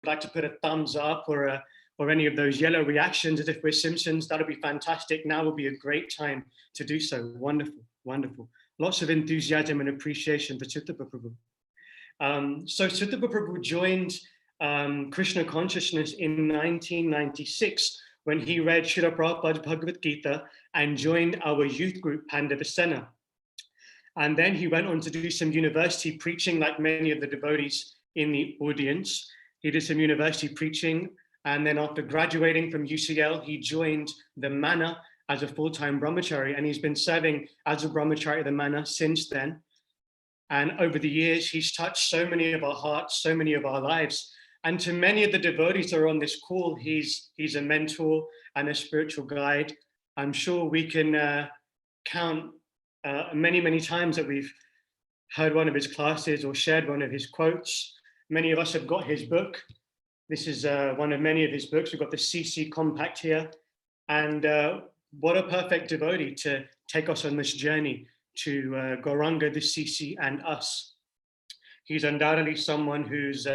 like to put a thumbs up or any of those yellow reactions as if we're Simpsons, that'll be fantastic. Now will be a great time to do so. Wonderful, wonderful. Lots of enthusiasm and appreciation for Sutapa Prabhu. So Sutapa Prabhu joined Krishna consciousness in 1996 when he read Srila Prabhupada's Bhagavad Gita and joined our youth group Pandavasena. And then he went on to do some university preaching like many of the devotees in the audience. He did some university preaching, and then after graduating from UCL, he joined the Mana as a full-time brahmachari, and he's been serving as a brahmachari at the Mana since then. And over the years, he's touched so many of our hearts, so many of our lives. And to many of the devotees that are on this call, he's a mentor and a spiritual guide. I'm sure we can count many, many times that we've heard one of his classes or shared one of his quotes. Many of us have got his book. This is one of many of his books. We've got the CC Compact here. And what a perfect devotee to take us on this journey to Gauranga, the CC, and us. He's undoubtedly someone who's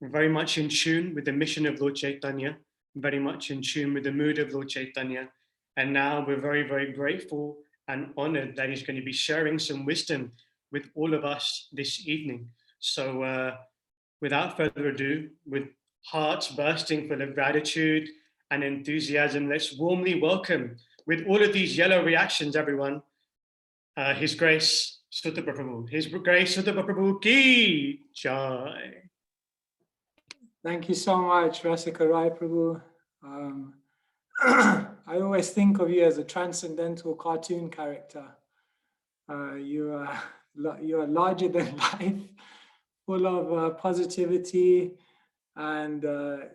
very much in tune with the mission of Lord Chaitanya, very much in tune with the mood of Lord Chaitanya. And now we're very, very grateful and honored that he's going to be sharing some wisdom with all of us this evening. So without further ado, with hearts bursting full of gratitude and enthusiasm, let's warmly welcome, with all of these yellow reactions, everyone, His Grace Sutapa Prabhu. His Grace Sutapa Prabhu ki jai. Thank you so much, Rasika Rai Prabhu. I always think of you as a transcendental cartoon character. You are larger than life, full of positivity and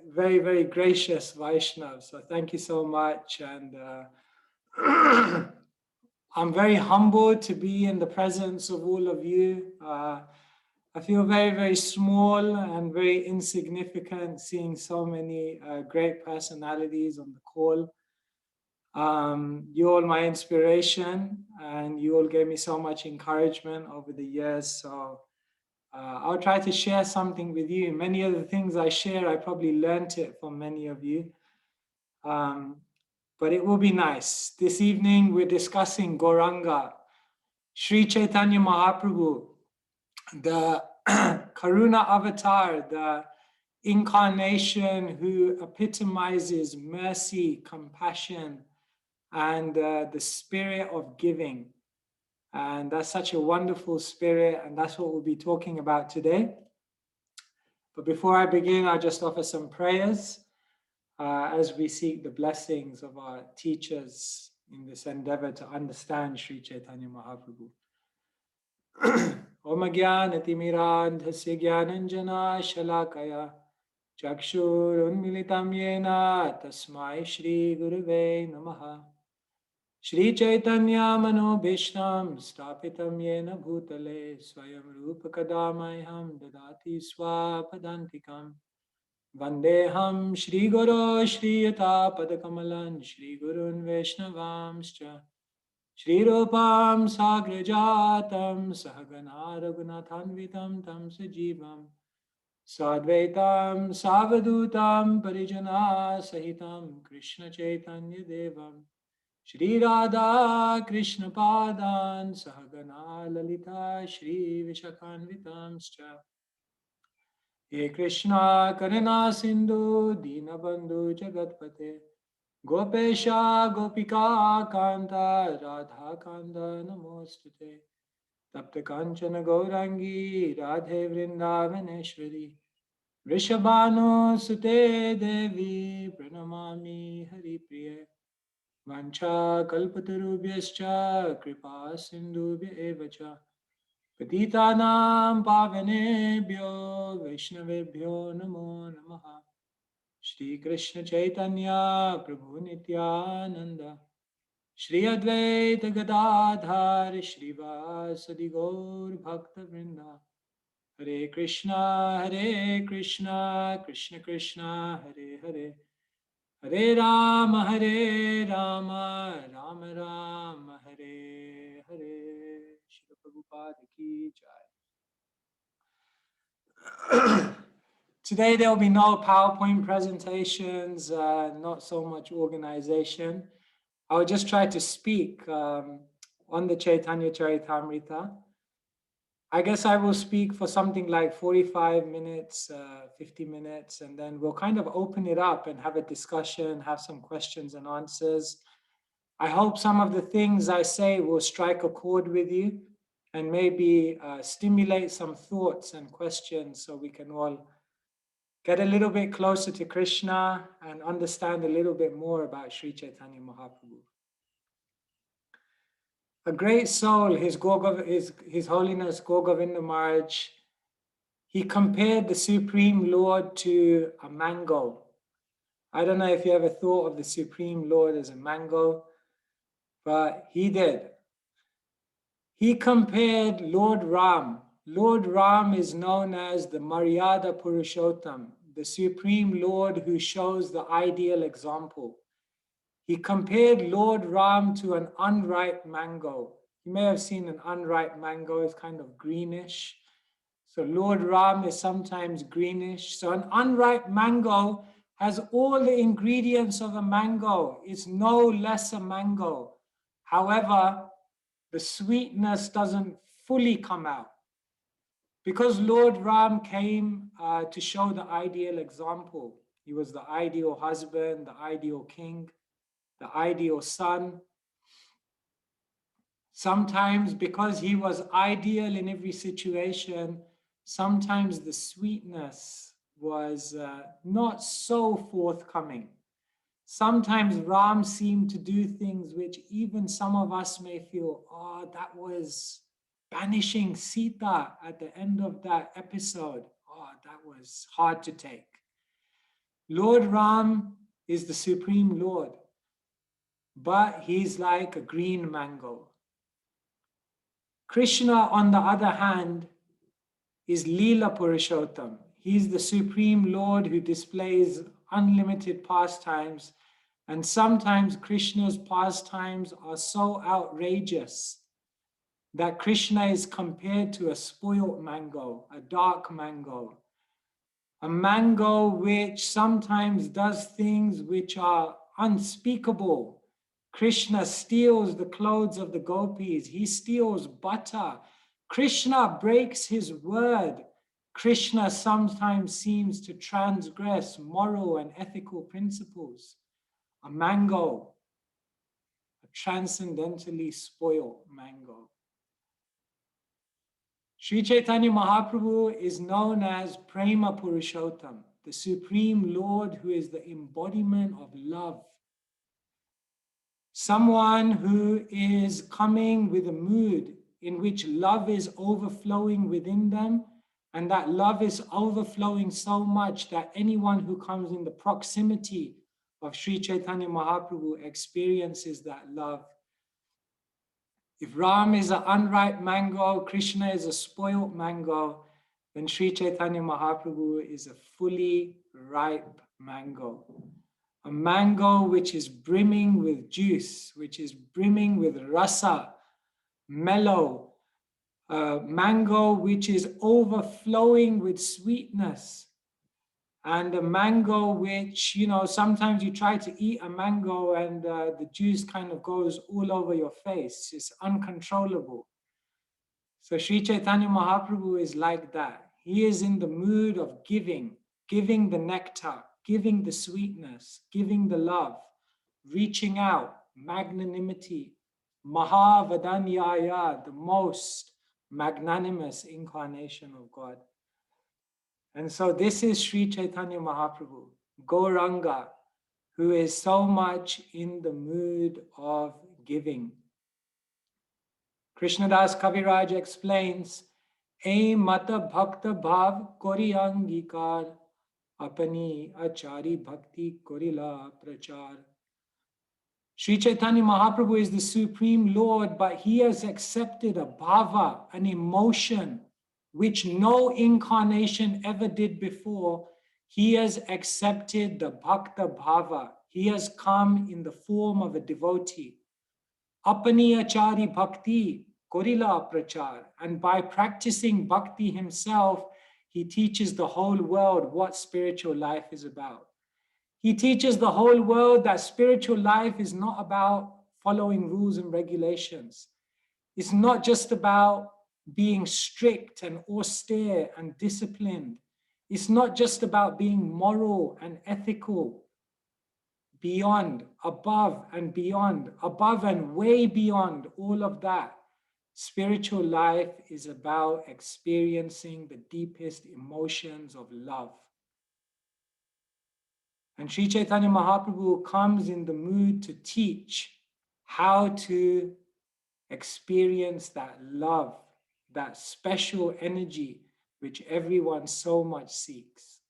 very, very gracious Vaishnav. So thank you so much. And I'm very humbled to be in the presence of all of you. I feel very, very small and very insignificant seeing so many great personalities on the call. You're all my inspiration, and you all gave me so much encouragement over the years. So I'll try to share something with you. Many of the things I share, I probably learned it from many of you. But it will be nice. This evening, we're discussing Gauranga, Sri Chaitanya Mahaprabhu, the Karuna avatar, the incarnation who epitomizes mercy, compassion, and the spirit of giving. And that's such a wonderful spirit, and that's what we'll be talking about today. But before I begin, I'll just offer some prayers as we seek the blessings of our teachers in this endeavor to understand Sri Chaitanya Mahaprabhu. Om Gyan Atimirandhasya Gyananjana Shalakaya Chakshur Unmilitam Yena Tasmai Shri Guruve Namaha Shri Chaitanya Mano Bhishtam Stapitam Yena Bhutale Swayam Rupa Kadamayam Dadati Swapadantikam Vandeham Shri Guru Shri Yata Padakamalan Shri Gurun Vaishnavamscha Shri Rupam Sagrajatam Sahagana Raghunathanvitam Tam Sajivam Sadvaitam Savadutam Parijana Sahitam Krishna Chaitanya Devam Shri Radha Krishna Padan Sahagana Lalita Shri Vishakhanvitamscha He Krishna Karuna Sindhu Dinabandhu Jagatpate Gopesha Gopika Kanta Radha Kanta Namostute Tapta Kanchana Gaurangi Radhe Vrindavaneshwari Vrishabhanu Sute Devi Pranamami Hari Priye Vancha Kalpatarubhyascha Kripa Sindhubhya Evacha Patitanam Pavanebhyo Vaishnavebhyo Namo Namaha Shri Krishna Chaitanya Prabhu Nityananda Shri Advaita Gadadhar Shri Vasadi Gaur Bhakta Vrinda Hare Krishna Krishna Krishna Hare Hare Hare Rama Rama Rama Hare Hare Shri Prabhupada Ki Jai. Today there will be no PowerPoint presentations, not so much organization. I will just try to speak on the Caitanya Caritamrta. I guess I will speak for something like 45 minutes, 50 minutes, and then we'll kind of open it up and have a discussion, have some questions and answers. I hope some of the things I say will strike a chord with you and maybe stimulate some thoughts and questions so we can all get a little bit closer to Krishna and understand a little bit more about Sri Chaitanya Mahaprabhu. A great soul, His Holiness Gaur Govinda Maharaj, he compared the Supreme Lord to a mango. I don't know if you ever thought of the Supreme Lord as a mango, but he did. He compared Lord Ram. Lord Ram is known as the Maryada Purushottam, the Supreme Lord who shows the ideal example. He compared Lord Ram to an unripe mango. You may have seen an unripe mango, it's kind of greenish. So Lord Ram is sometimes greenish. So an unripe mango has all the ingredients of a mango. It's no less a mango. However, the sweetness doesn't fully come out. Because Lord Ram came to show the ideal example. He was the ideal husband, the ideal king, the ideal son. Sometimes because he was ideal in every situation, sometimes the sweetness was not so forthcoming. Sometimes Ram seemed to do things which even some of us may feel, oh, that was banishing Sita at the end of that episode. Oh, that was hard to take. Lord Ram is the Supreme Lord, but he's like a green mango. Krishna, on the other hand, is Leela Purushottam. He's the Supreme Lord who displays unlimited pastimes, and sometimes Krishna's pastimes are so outrageous that Krishna is compared to a spoiled mango, a dark mango, a mango which sometimes does things which are unspeakable. Krishna steals the clothes of the gopis. He steals butter. Krishna breaks his word. Krishna sometimes seems to transgress moral and ethical principles. A mango, a transcendentally spoiled mango. Sri Chaitanya Mahaprabhu is known as Prema Purushottam, the Supreme Lord who is the embodiment of love. Someone who is coming with a mood in which love is overflowing within them, and that love is overflowing so much that anyone who comes in the proximity of Sri Chaitanya Mahaprabhu experiences that love. If Ram is an unripe mango, Krishna is a spoiled mango, then Sri Chaitanya Mahaprabhu is a fully ripe mango. A mango which is brimming with juice, which is brimming with rasa, mellow. A mango which is overflowing with sweetness. And a mango which, sometimes you try to eat a mango and the juice kind of goes all over your face. It's uncontrollable. So Sri Chaitanya Mahaprabhu is like that. He is in the mood of giving the nectar, giving the sweetness, giving the love, reaching out, magnanimity, Mahavadanyaya, the most magnanimous incarnation of God. And so this is Sri Chaitanya Mahaprabhu, Gauranga, who is so much in the mood of giving. Krsnadasa Kaviraja explains, E mata bhakta bhav kori angikar, apani achari bhakti korila prachar. Sri Chaitanya Mahaprabhu is the Supreme Lord, but he has accepted a bhava, an emotion, which no incarnation ever did before. He has accepted the bhakta bhava. He has come in the form of a devotee. Apani achari bhakti korila prachar. And by practicing bhakti himself, He teaches the whole world what spiritual life is about. He teaches the whole world that spiritual life is not about following rules and regulations. It's not just about being strict and austere and disciplined. It's not just about being moral and ethical, beyond, above and beyond, above and way beyond all of that. Spiritual life is about experiencing the deepest emotions of love. And Sri Chaitanya Mahaprabhu comes in the mood to teach how to experience that love, that special energy which everyone so much seeks.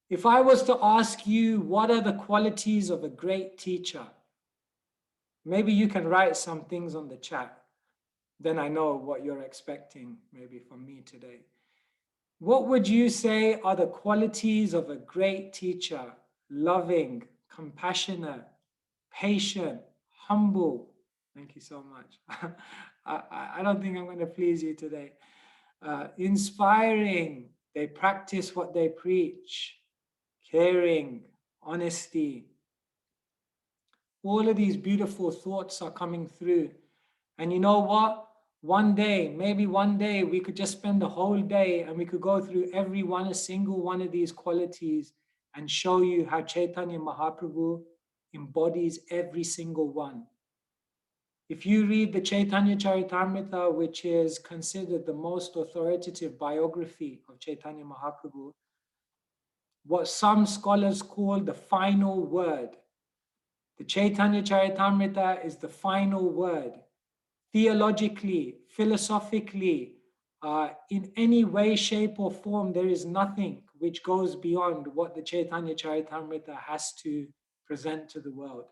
If I was to ask you, what are the qualities of a great teacher? Maybe you can write some things on the chat. Then I know what you're expecting maybe from me today. What would you say are the qualities of a great teacher? Loving, compassionate, patient, humble. Thank you so much. I don't think I'm going to please you today. Inspiring, they practice what they preach. Caring, honesty. All of these beautiful thoughts are coming through. And you know what? One day, maybe one day, we could just spend the whole day and we could go through a single one of these qualities and show you how Chaitanya Mahaprabhu embodies every single one. If you read the Caitanya Caritamrta, which is considered the most authoritative biography of Chaitanya Mahaprabhu, what some scholars call the final word. The Caitanya Caritamrta is the final word. Theologically, philosophically, in any way, shape or form, there is nothing which goes beyond what the Caitanya Caritamrta has to present to the world.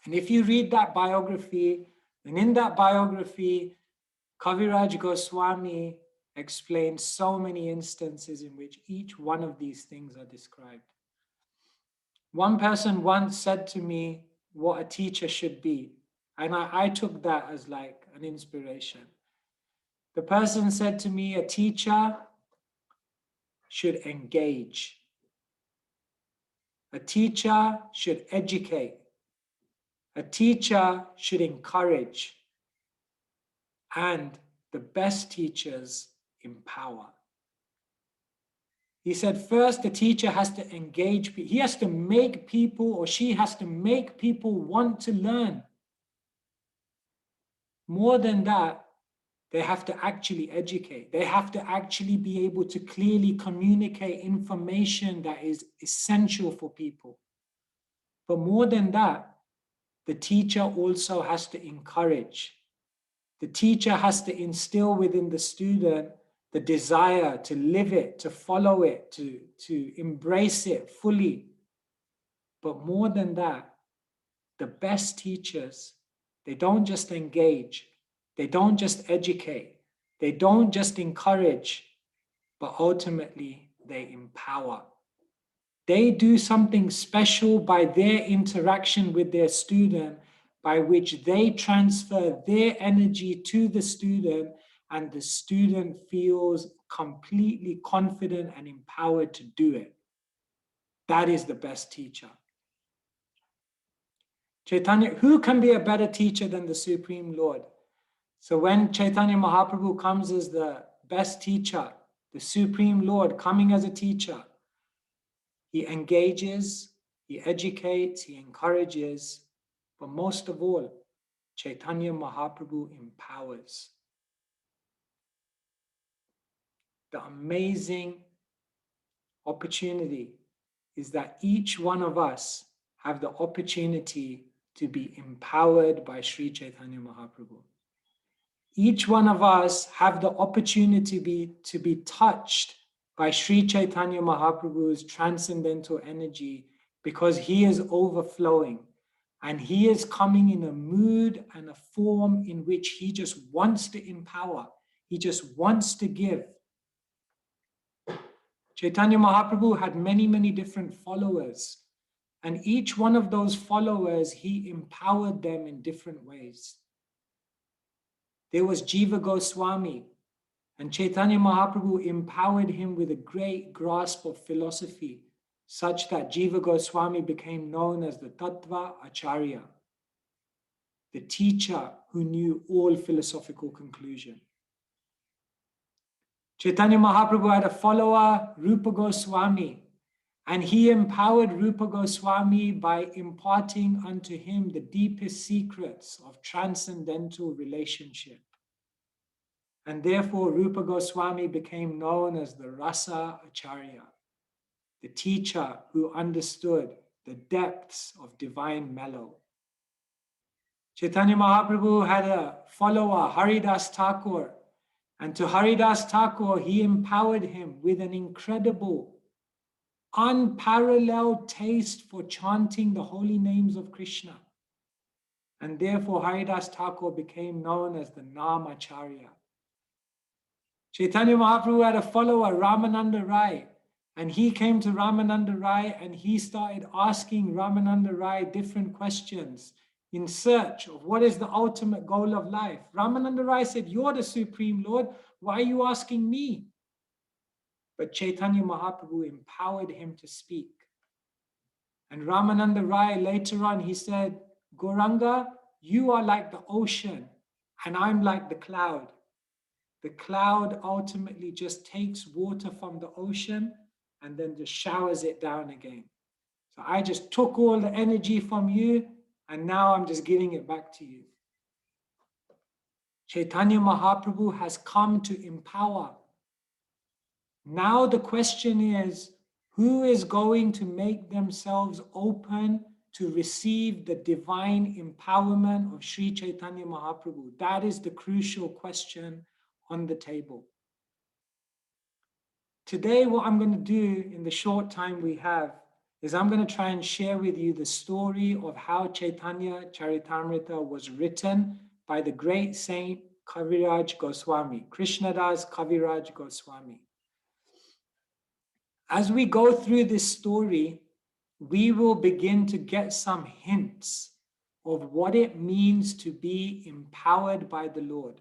And if you read that biography, and in that biography, Kaviraja Goswami explains so many instances in which each one of these things are described. One person once said to me what a teacher should be, and I took that as like an inspiration. The person said to me, a teacher should engage. A teacher should educate. A teacher should encourage. And the best teachers empower. He said, first, the teacher has to engage. He has to make people, or she has to make people want to learn. More than that, they have to actually educate. They have to actually be able to clearly communicate information that is essential for people. But more than that, the teacher also has to encourage. The teacher has to instill within the student the desire to live it, to follow it, to embrace it fully. But more than that, the best teachers, they don't just engage, they don't just educate, they don't just encourage, but ultimately they empower. They do something special by their interaction with their student, by which they transfer their energy to the student, and the student feels completely confident and empowered to do it. That is the best teacher. Chaitanya, who can be a better teacher than the Supreme Lord? So when Chaitanya Mahaprabhu comes as the best teacher, the Supreme Lord coming as a teacher, he engages, he educates, he encourages, but most of all, Chaitanya Mahaprabhu empowers. The amazing opportunity is that each one of us have the opportunity to be empowered by Sri Chaitanya Mahaprabhu. Each one of us have the opportunity to be touched by Sri Chaitanya Mahaprabhu's transcendental energy, because he is overflowing and he is coming in a mood and a form in which he just wants to empower. He just wants to give. Chaitanya Mahaprabhu had many, many different followers, and each one of those followers, he empowered them in different ways. There was Jiva Goswami. And Caitanya Mahaprabhu empowered him with a great grasp of philosophy, such that Jiva Goswami became known as the Tattva Acharya, the teacher who knew all philosophical conclusion. Caitanya Mahaprabhu had a follower, Rupa Goswami, and he empowered Rupa Goswami by imparting unto him the deepest secrets of transcendental relationship. And therefore, Rupa Goswami became known as the Rasa Acharya, the teacher who understood the depths of divine mellow. Caitanya Mahaprabhu had a follower, Haridas Thakur, and to Haridas Thakur, he empowered him with an incredible, unparalleled taste for chanting the holy names of Krishna. And therefore, Haridas Thakur became known as the Namacharya. Caitanya Mahaprabhu had a follower, Ramananda Rai, and he came to Ramananda Rai and he started asking Ramananda Rai different questions in search of what is the ultimate goal of life. Ramananda Rai said, "You're the Supreme Lord, why are you asking me?" But Caitanya Mahaprabhu empowered him to speak. And Ramananda Rai later on, he said, "Gauranga, you are like the ocean and I'm like the cloud. The cloud ultimately just takes water from the ocean and then just showers it down again. So I just took all the energy from you and now I'm just giving it back to you." Caitanya Mahaprabhu has come to empower. Now the question is, who is going to make themselves open to receive the divine empowerment of Sri Caitanya Mahaprabhu? That is the crucial question on the table. Today, what I'm going to do in the short time we have is I'm going to try and share with you the story of how Caitanya Caritamrta was written by the great saint Kaviraj Goswami, Krsnadasa Kaviraja Goswami. As we go through this story, we will begin to get some hints of what it means to be empowered by the Lord.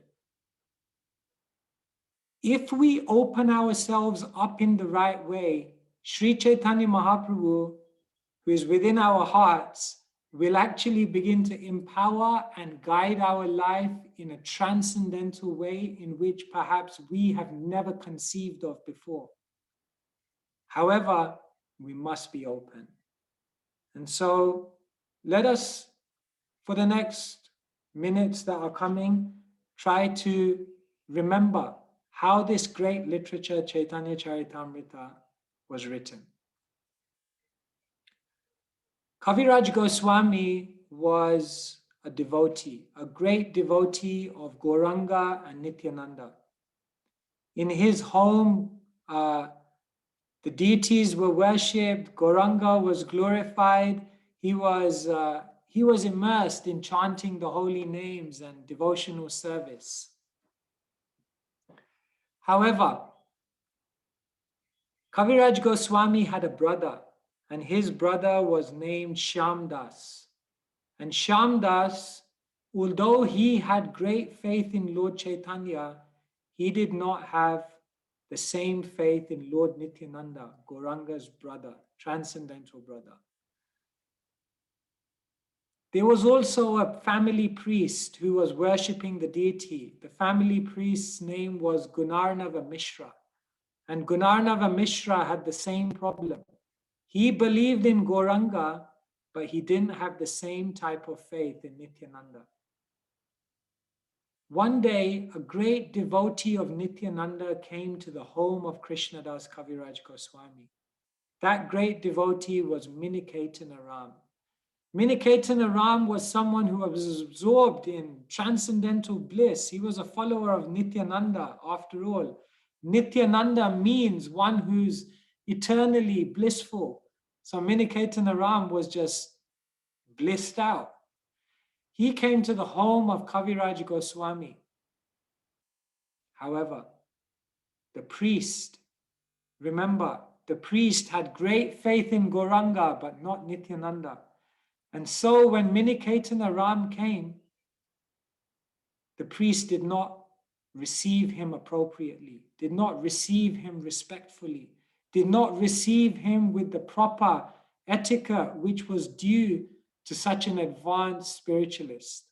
If we open ourselves up in the right way, Sri Caitanya Mahaprabhu, who is within our hearts, will actually begin to empower and guide our life in a transcendental way in which perhaps we have never conceived of before. However, we must be open. And so let us, for the next minutes that are coming, try to remember how this great literature, Caitanya Caritamrta, was written. Kaviraj Goswami was a devotee, a great devotee of Gauranga and Nityananda. In his home, the deities were worshipped, Gauranga was glorified, he was immersed in chanting the holy names and devotional service. However, Kaviraj Goswami had a brother, and his brother was named Shyamdas. And Shyamdas, although he had great faith in Lord Chaitanya, he did not have the same faith in Lord Nityananda, Gauranga's brother, transcendental brother. There was also a family priest who was worshipping the deity. The family priest's name was Gunarnava Mishra. And Gunarnava Mishra had the same problem. He believed in Gauranga, but he didn't have the same type of faith in Nityananda. One day, a great devotee of Nityananda came to the home of Krsnadasa Kaviraja Goswami. That great devotee was Miniketana Ram. Miniketana Ram was someone who was absorbed in transcendental bliss. He was a follower of Nityananda, after all. Nityananda means one who's eternally blissful. So Miniketana Ram was just blissed out. He came to the home of Kaviraja Goswami. However, the priest, remember, the priest had great faith in Gauranga, but not Nityananda. And so when Miniketana Ram came, the priest did not receive him appropriately, did not receive him respectfully, did not receive him with the proper etiquette which was due to such an advanced spiritualist.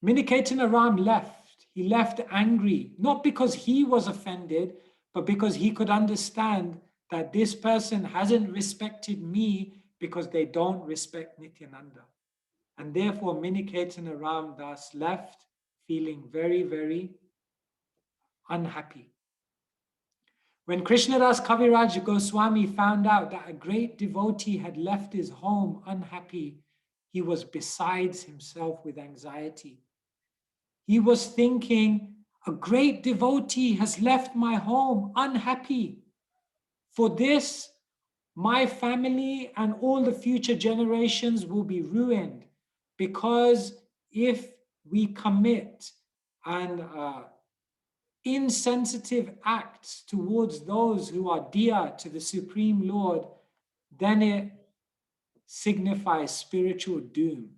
Miniketana Ram left. He left angry, not because he was offended, but because he could understand that this person hasn't respected me because they don't respect Nityananda. And therefore Miniketana Ram Das left feeling very, very unhappy. When Krsnadasa Kaviraja Goswami found out that a great devotee had left his home unhappy, he was besides himself with anxiety. He was thinking, a great devotee has left my home unhappy. For this, my family and all the future generations will be ruined, because if we commit an insensitive acts towards those who are dear to the Supreme Lord, then it signifies spiritual doom.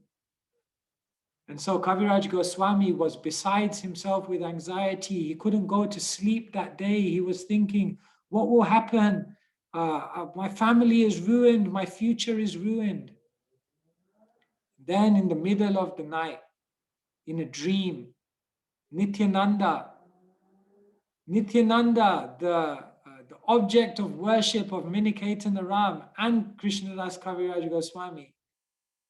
And so Kaviraj Goswami was besides himself with anxiety. He couldn't go to sleep that day. He was thinking, what will happen? My family is ruined. My future is ruined. Then in the middle of the night, in a dream, Nityananda, the object of worship of Miniketana Ram and Krsnadasa Kaviraja Goswami,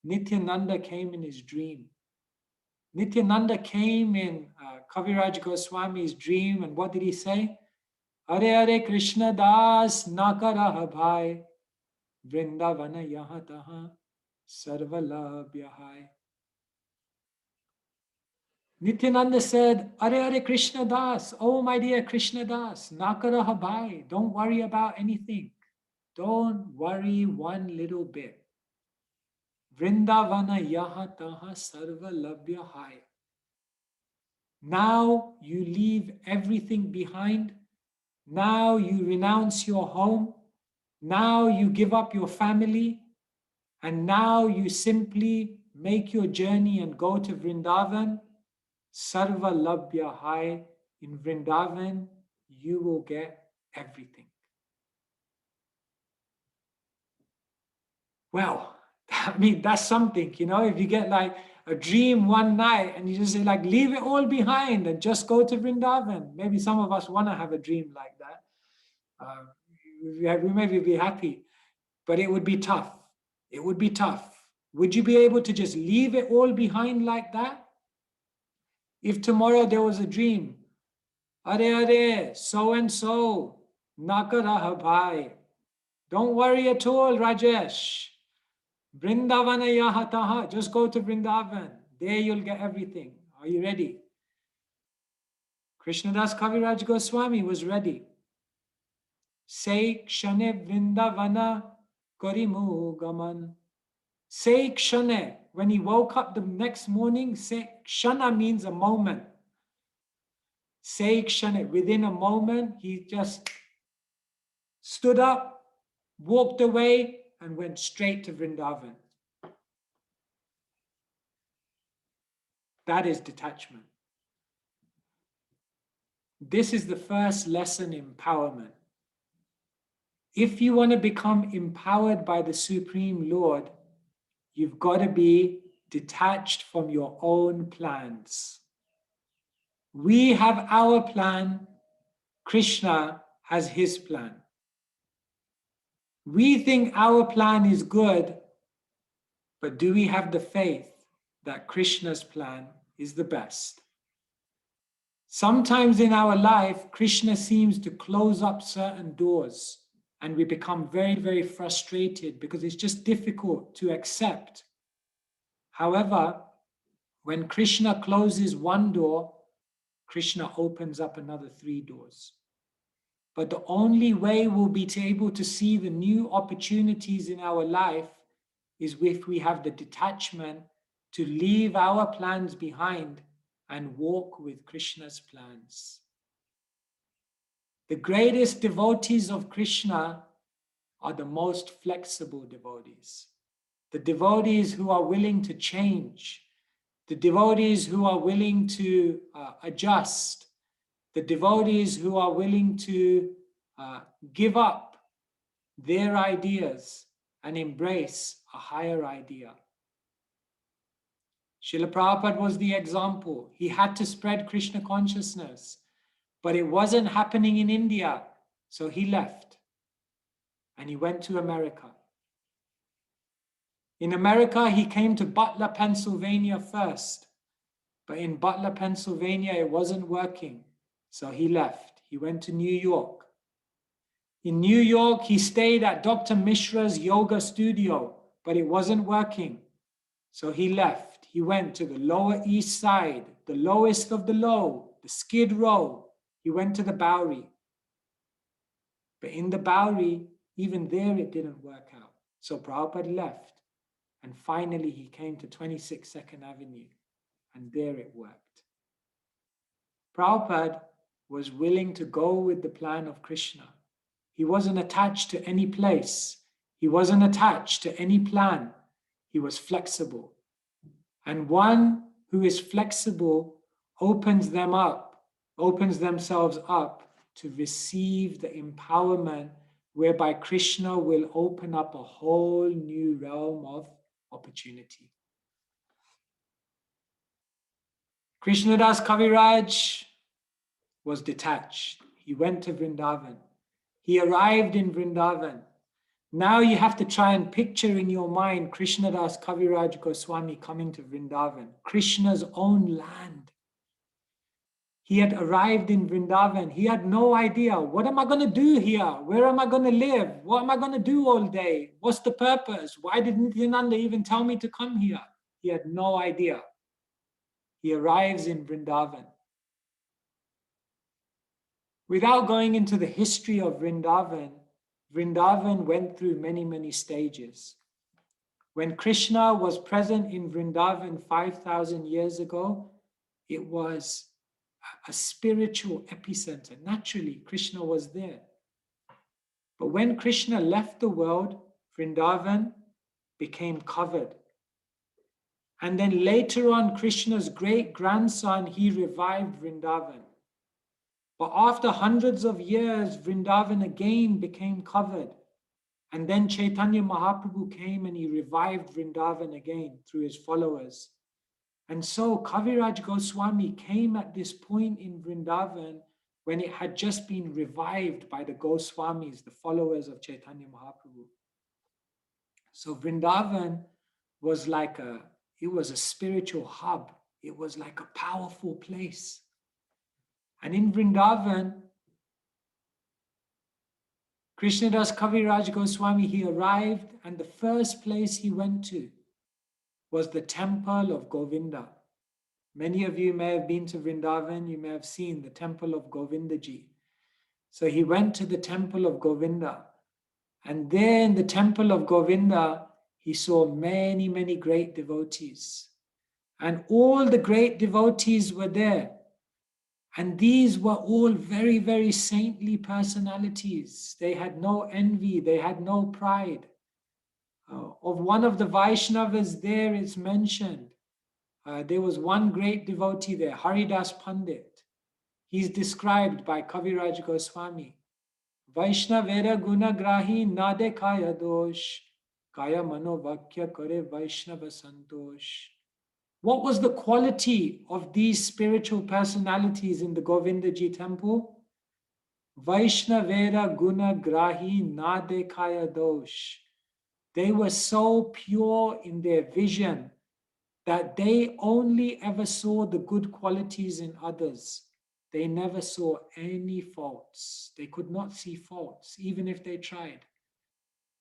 Nityananda came in his dream. Nityananda came in Kaviraja Goswami's dream, and what did he say? Hare Hare Krsnadas nakaraha bhai, Vrindavana yahataha sarvalabhyahai. Nityananda said, Hare Hare Krsnadas, oh my dear Krsnadas, nakaraha bhai, don't worry about anything. Don't worry one little bit. Vrindavana yahataha sarvalabhyahai. Now you leave everything behind. Now you renounce your home. Now you give up your family. And now you simply make your journey and go to Vrindavan. Sarva Labhya Hai. In Vrindavan, you will get everything. Well, I mean, that's something, you know, if you get like a dream one night and you just say like, leave it all behind and just go to Vrindavan. Maybe some of us want to have a dream like that. We maybe be happy, but it would be tough. It would be tough. Would you be able to just leave it all behind like that? If tomorrow there was a dream, Hare Hare, so-and-so, Nakaraha Bhai. Don't worry at all, Rajesh. Vrindavana yahataha, just go to Vrindavan. There you'll get everything. Are you ready? Krsnadasa Kaviraja Goswami was ready. Say kshane Vrindavana karimu gaman. Say kshane. When he woke up the next morning, say kshana means a moment. Say kshane. Within a moment, he just stood up, walked away, and went straight to Vrindavan. That is detachment. This is the first lesson in empowerment. If you want to become empowered by the Supreme Lord, you've got to be detached from your own plans. We have our plan. Krishna has his plan. We think our plan is good, but do we have the faith that Krishna's plan is the best? Sometimes in our life, Krishna seems to close up certain doors and we become very, very frustrated because it's just difficult to accept. However, when Krishna closes one door, Krishna opens up another 3 doors. But the only way we'll be able to see the new opportunities in our life is if we have the detachment to leave our plans behind and walk with Krishna's plans. The greatest devotees of Krishna are the most flexible devotees. The devotees who are willing to change, the devotees who are willing to adjust, the devotees who are willing to give up their ideas and embrace a higher idea. Srila Prabhupada was the example. He had to spread Krishna consciousness, but it wasn't happening in India, so he left and he went to America. In America, he came to Butler, Pennsylvania first, but in Butler, Pennsylvania, it wasn't working, so he left. He went to New York. In New York, he stayed at Dr. Mishra's yoga studio, but it wasn't working, so he left. He went to the Lower East Side, the lowest of the low, the Skid Row. He went to the Bowery. But in the Bowery, even there it didn't work out. So Prabhupada left. And finally he came to 26 Second Avenue. And there it worked. Prabhupada was willing to go with the plan of Krishna. He wasn't attached to any place. He wasn't attached to any plan. He was flexible. And one who is flexible opens themselves up to receive the empowerment whereby Krishna will open up a whole new realm of opportunity. Krsnadasa Kaviraj was detached. He went to Vrindavan. He arrived in Vrindavan. Now you have to try and picture in your mind Krsnadasa Kaviraja Goswami coming to Vrindavan, Krishna's own land. He had arrived in Vrindavan. He had no idea, what am I going to do here? Where am I going to live? What am I going to do all day? What's the purpose? Why did Nityananda even tell me to come here? He had no idea. He arrives in Vrindavan. Without going into the history of Vrindavan, Vrindavan went through many, many stages. When Krishna was present in Vrindavan 5,000 years ago, it was a spiritual epicenter. Naturally, Krishna was there. But when Krishna left the world, Vrindavan became covered. And then later on, Krishna's great-grandson, he revived Vrindavan. But after hundreds of years, Vrindavan again became covered. And then Caitanya Mahaprabhu came and he revived Vrindavan again through his followers. And so Kaviraj Goswami came at this point in Vrindavan when it had just been revived by the Goswamis, the followers of Caitanya Mahaprabhu. So Vrindavan was like it was a spiritual hub. It was like a powerful place. And in Vrindavan, Krsnadasa Kaviraja Goswami, he arrived, and the first place he went to was the temple of Govinda. Many of you may have been to Vrindavan, you may have seen the temple of Govindaji. So he went to the temple of Govinda. And there in the temple of Govinda, he saw many, many great devotees. And all the great devotees were there. And these were all very, very saintly personalities. They had no envy, they had no pride. Of one of the Vaishnavas there, it's mentioned. There was one great devotee there, Haridas Pandit. He's described by Kaviraj Goswami. Vaishnavera gunagrahi nade kaya dosh, kaya manovakya kare Vaishnava santosh. What was the quality of these spiritual personalities in the Govindaji temple? Vaishnavera gunagrahi nade kaya dosh. They were so pure in their vision that they only ever saw the good qualities in others. They never saw any faults. They could not see faults, even if they tried.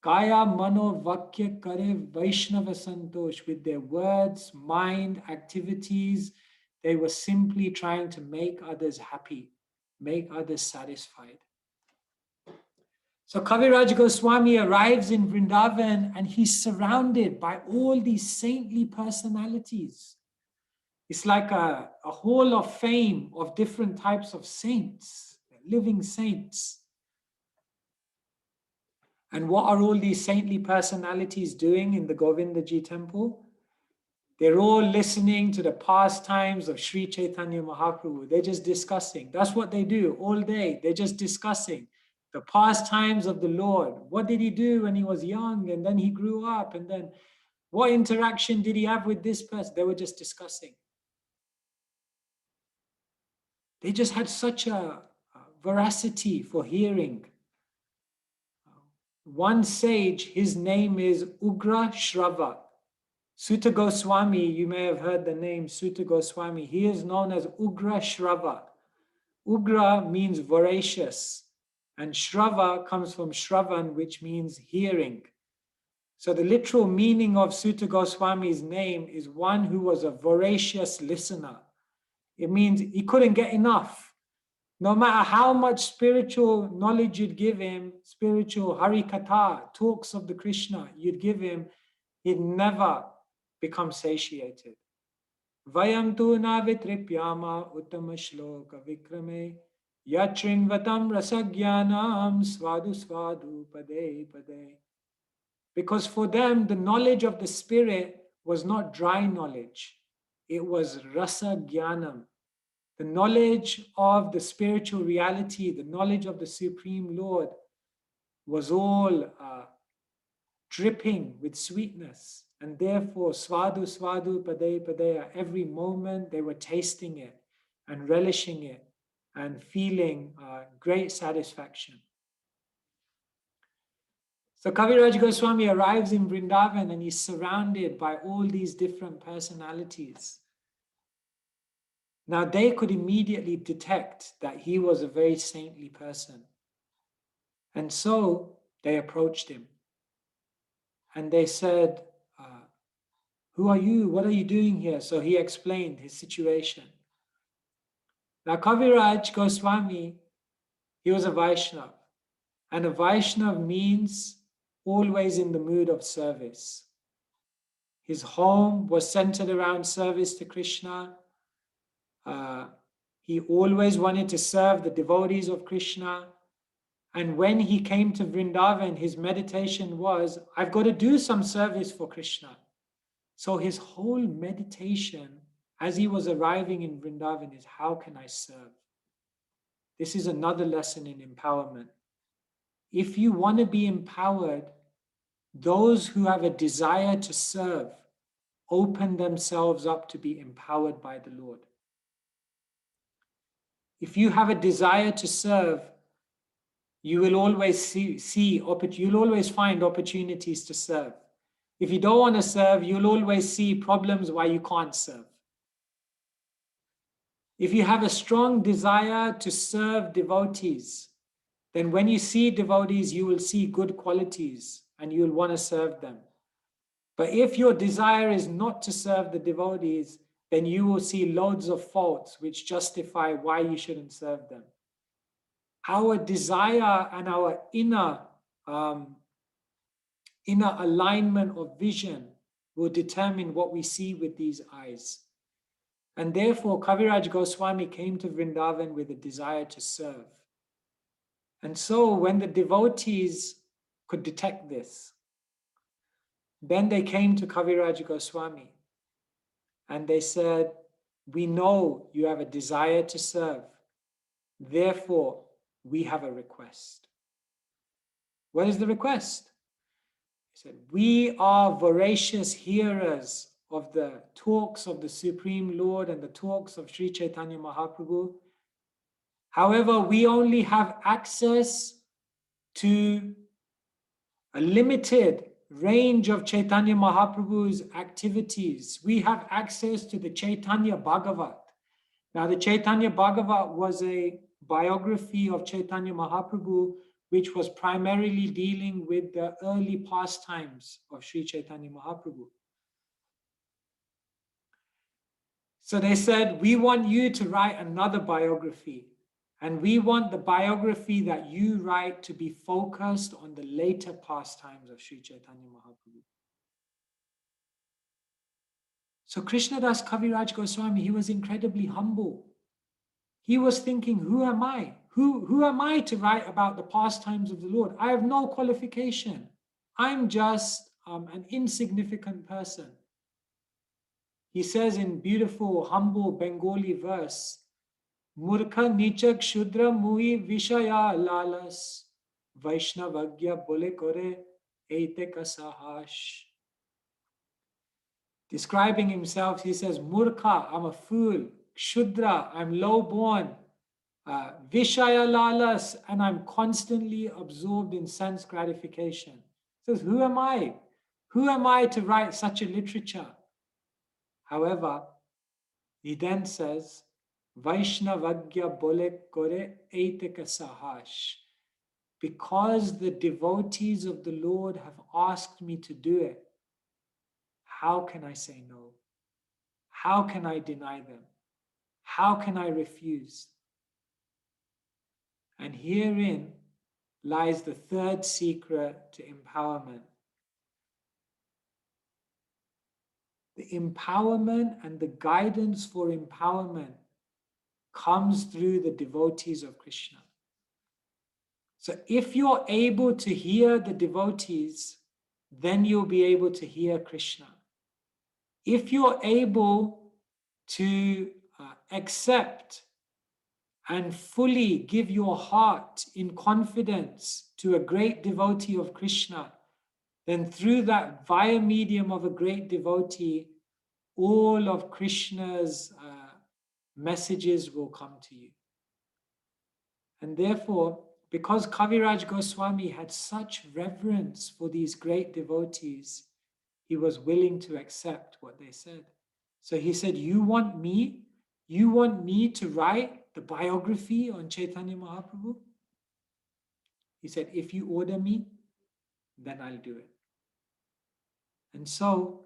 Kaya mano vakya kare Vaishnava santosh. With their words, mind, activities, they were simply trying to make others happy, make others satisfied. So Kaviraj Goswami arrives in Vrindavan and he's surrounded by all these saintly personalities. It's like a hall of fame of different types of saints, living saints. And what are all these saintly personalities doing in the Govindaji temple? They're all listening to the pastimes of Sri Chaitanya Mahaprabhu. They're just discussing. That's what they do all day. They're just discussing the pastimes of the Lord. What did he do when he was young? And then he grew up. And then what interaction did he have with this person? They were just discussing. They just had such a veracity for hearing. One sage, his name is Ugra Shrava. Sutta Goswami, you may have heard the name Sutta Goswami. He is known as Ugra Shrava. Ugra means voracious, and Shrava comes from Shravan, which means hearing. So the literal meaning of Sutta Goswami's name is one who was a voracious listener. It means he couldn't get enough. No matter how much spiritual knowledge you'd give him, spiritual harikatha, talks of the Krishna you'd give him, he'd never become satiated. Vayam tu navitripyama uttama shloka vikrame yatrinvatam rasagyanam svadu svadu pade pade. Because for them, the knowledge of the spirit was not dry knowledge. It was rasa jnanam. The knowledge of the spiritual reality, the knowledge of the Supreme Lord was all dripping with sweetness. And therefore, svadu svadu pade pade, every moment they were tasting it and relishing it and feeling great satisfaction. So Kaviraj Goswami arrives in Vrindavan and he's surrounded by all these different personalities. Now they could immediately detect that he was a very saintly person. And so they approached him. And they said, who are you? What are you doing here? So he explained his situation. Now Kaviraj Goswami, he was a Vaishnav. And a Vaishnav means always in the mood of service. His home was centered around service to Krishna. He always wanted to serve the devotees of Krishna. And when he came to Vrindavan, his meditation was, I've got to do some service for Krishna. So his whole meditation as he was arriving in Vrindavan is, how can I serve? This is another lesson in empowerment. If you want to be empowered, those who have a desire to serve open themselves up to be empowered by the Lord. If you have a desire to serve, you will always you'll always find opportunities to serve. If you don't want to serve, you'll always see problems why you can't serve. If you have a strong desire to serve devotees, then when you see devotees, you will see good qualities and you'll want to serve them. But if your desire is not to serve the devotees, then you will see loads of faults which justify why you shouldn't serve them. Our desire and our inner alignment of vision will determine what we see with these eyes. And therefore, Kaviraj Goswami came to Vrindavan with a desire to serve. And so when the devotees could detect this, then they came to Kaviraj Goswami and they said, we know you have a desire to serve. Therefore, we have a request. What is the request? He said, we are voracious hearers of the talks of the Supreme Lord and the talks of Sri Chaitanya Mahaprabhu. However, we only have access to a limited range of Chaitanya Mahaprabhu's activities. We have access to the Chaitanya Bhagavat. Now, the Chaitanya Bhagavat was a biography of Chaitanya Mahaprabhu, which was primarily dealing with the early pastimes of Sri Chaitanya Mahaprabhu. So they said, we want you to write another biography. And we want the biography that you write to be focused on the later pastimes of Sri Chaitanya Mahaprabhu. So Krsnadasa Kaviraja Goswami, he was incredibly humble. He was thinking, who am I? Who am I to write about the pastimes of the Lord? I have no qualification. I'm just an insignificant person. he says in beautiful, humble Bengali verse, Murkha nichak shudra mui vishaya lalas, Vaishnavagya bole kore eite kasahash. Describing himself, he says, Murkha, I'm a fool. Kshudra, I'm low-born. Vishaya lalas, and I'm constantly absorbed in sense gratification. He says, who am I? Who am I to write such a literature? However, he then says, Vaishnavagya bole kore eiteka sahash. Because the devotees of the Lord have asked me to do it, how can I say no? How can I deny them? How can I refuse? And herein lies the third secret to empowerment. The empowerment and the guidance for empowerment comes through the devotees of Krishna. So if you're able to hear the devotees, then you'll be able to hear Krishna. If you're able to accept and fully give your heart in confidence to a great devotee of Krishna, then through that via medium of a great devotee, all of Krishna's messages will come to you. And therefore, because Kaviraj Goswami had such reverence for these great devotees, he was willing to accept what they said. So he said, you want me to write the biography on Caitanya Mahaprabhu? He said, if you order me, then I'll do it. And so,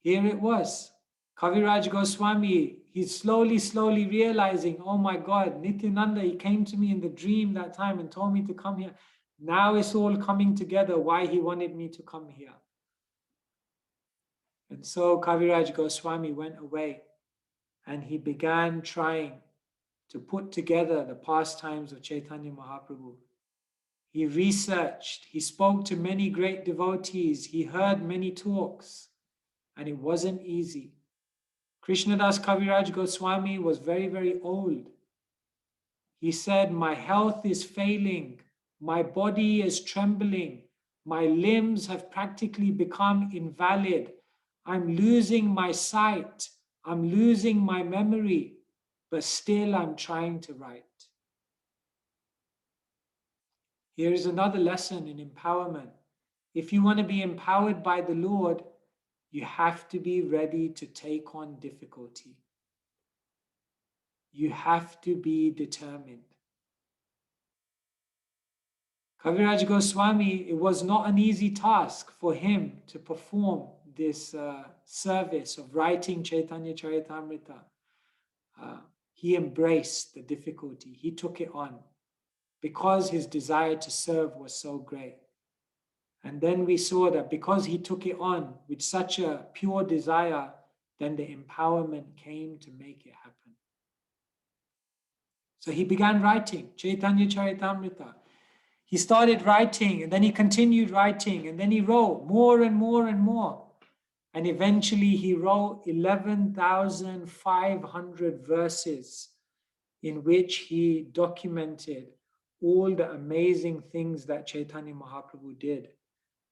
here it was. Kaviraj Goswami, he's slowly realizing, oh my God, Nityananda, he came to me in the dream that time and told me to come here. Now it's all coming together why he wanted me to come here. And so Kaviraj Goswami went away and he began trying to put together the pastimes of Caitanya Mahaprabhu. He researched, he spoke to many great devotees, he heard many talks, and it wasn't easy. Krsnadasa Kaviraja Goswami was very old. He said, my health is failing, my body is trembling, my limbs have practically become invalid, I'm losing my sight, I'm losing my memory, but still I'm trying to write. Here is another lesson in empowerment. If you want to be empowered by the Lord, you have to be ready to take on difficulty. You have to be determined. Kaviraj Goswami, it was not an easy task for him to perform this service of writing Caitanya Caritamrta. He embraced the difficulty. He took it on because his desire to serve was so great. And then we saw that because he took it on with such a pure desire, then the empowerment came to make it happen. So he began writing Caitanya Caritamrta. He started writing and then he continued writing and then he wrote more and more and more. And eventually he wrote 11,500 verses in which he documented all the amazing things that Caitanya Mahaprabhu did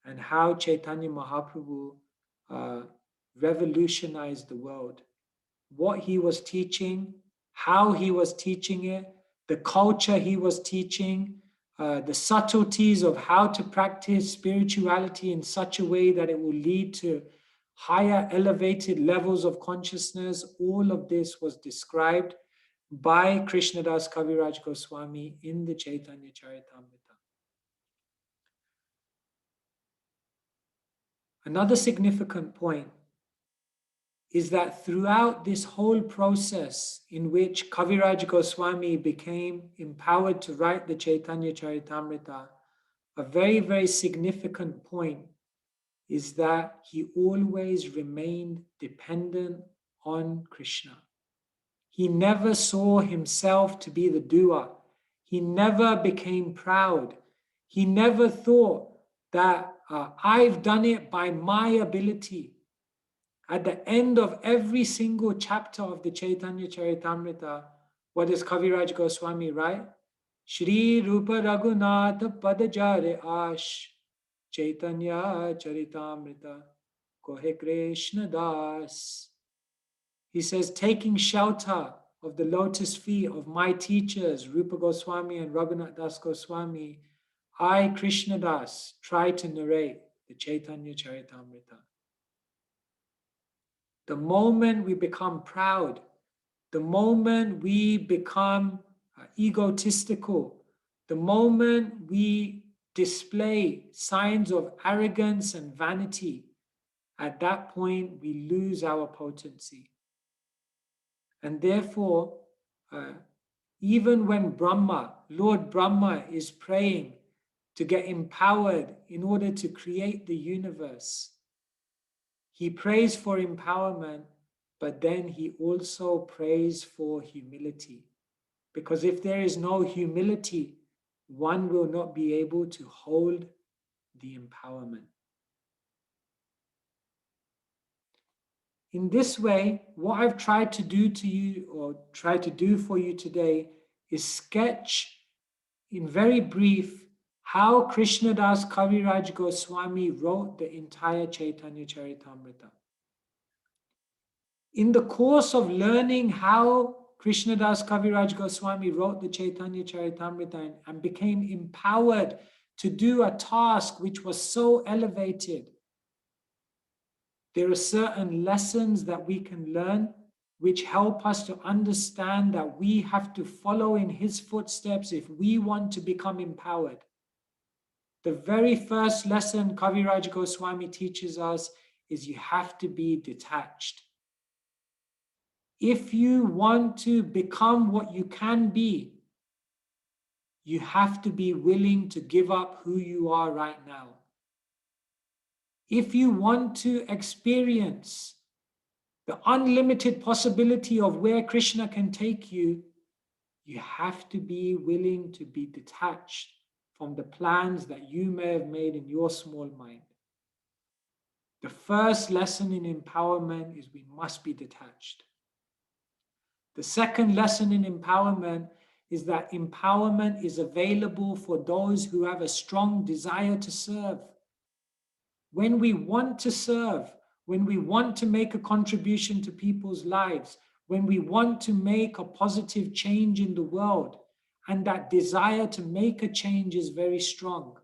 and how Caitanya Mahaprabhu revolutionized the world. What he was teaching, how he was teaching it, the culture he was teaching, the subtleties of how to practice spirituality in such a way that it will lead to higher elevated levels of consciousness. All of this was described by Krsnadasa Kaviraja Goswami in the Caitanya Caritamrta. Another significant point is that throughout this whole process in which Kaviraj Goswami became empowered to write the Caitanya Caritamrta, a very significant point is that he always remained dependent on Krishna. He never saw himself to be the doer. He never became proud. He never thought that I've done it by my ability. At the end of every single chapter of the Caitanya Caritamrta, what does Kaviraj Goswami write? Shri Rupa Raghunatha Padajare Ash Caitanya Caritamrta Kohe Krsnadas. He says, taking shelter of the lotus feet of my teachers, Rupa Goswami and Raghunath Das Goswami, I, Krishnadas, try to narrate the Caitanya Caritamrta. The moment we become proud, the moment we become egotistical, the moment we display signs of arrogance and vanity, at that point we lose our potency. And therefore, even when Brahma, Lord Brahma, is praying to get empowered in order to create the universe, he prays for empowerment, but then he also prays for humility. Because if there is no humility, one will not be able to hold the empowerment. In this way, what I've tried to do to you, or try to do for you today, is sketch in very brief how Krsnadasa Kaviraja Goswami wrote the entire Caitanya Caritamrta. In the course of learning how Krsnadasa Kaviraja Goswami wrote the Caitanya Caritamrta and became empowered to do a task which was so elevated, there are certain lessons that we can learn which help us to understand that we have to follow in his footsteps if we want to become empowered. The very first lesson Kaviraja Goswami teaches us is you have to be detached. If you want to become what you can be, you have to be willing to give up who you are right now. If you want to experience the unlimited possibility of where Krishna can take you, you have to be willing to be detached from the plans that you may have made in your small mind. The first lesson in empowerment is we must be detached. The second lesson in empowerment is that empowerment is available for those who have a strong desire to serve. When we want to serve, when we want to make a contribution to people's lives, when we want to make a positive change in the world, and that desire to make a change is very strong,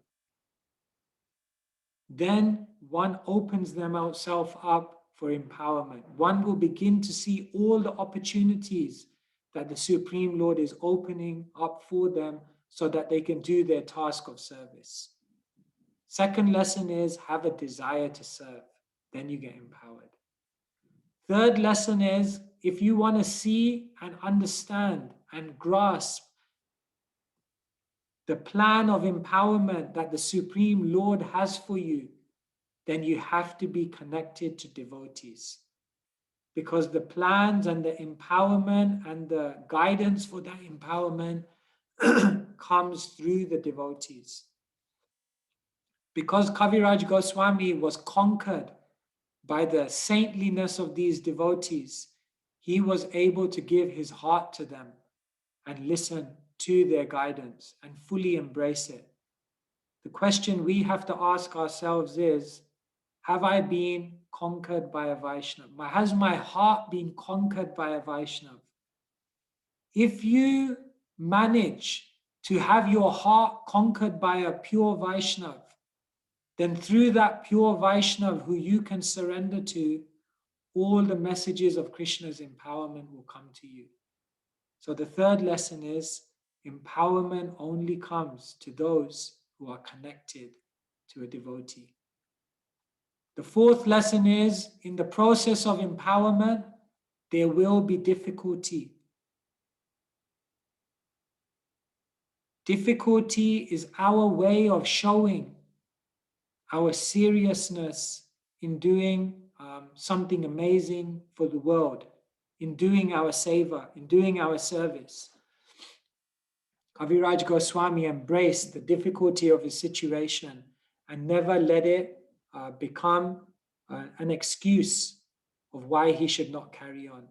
then one opens themselves up for empowerment. One will begin to see all the opportunities that the Supreme Lord is opening up for them so that they can do their task of service. Second lesson is have a desire to serve. Then you get empowered. Third lesson is if you want to see and understand and grasp the plan of empowerment that the Supreme Lord has for you, then you have to be connected to devotees. Because the plans and the empowerment and the guidance for that empowerment comes through the devotees. Because Kaviraj Goswami was conquered by the saintliness of these devotees, he was able to give his heart to them and listen to their guidance and fully embrace it. The question we have to ask ourselves is, have I been conquered by a Vaishnava? Has my heart been conquered by a Vaishnava? If you manage to have your heart conquered by a pure Vaishnava, then through that pure Vaishnava who you can surrender to, all the messages of Krishna's empowerment will come to you. So the third lesson is empowerment only comes to those who are connected to a devotee. The fourth lesson is in the process of empowerment, there will be difficulty. Difficulty is our way of showing our seriousness in doing something amazing for the world, in doing our seva, in doing our service. Kaviraj Goswami embraced the difficulty of his situation and never let it become an excuse of why he should not carry on.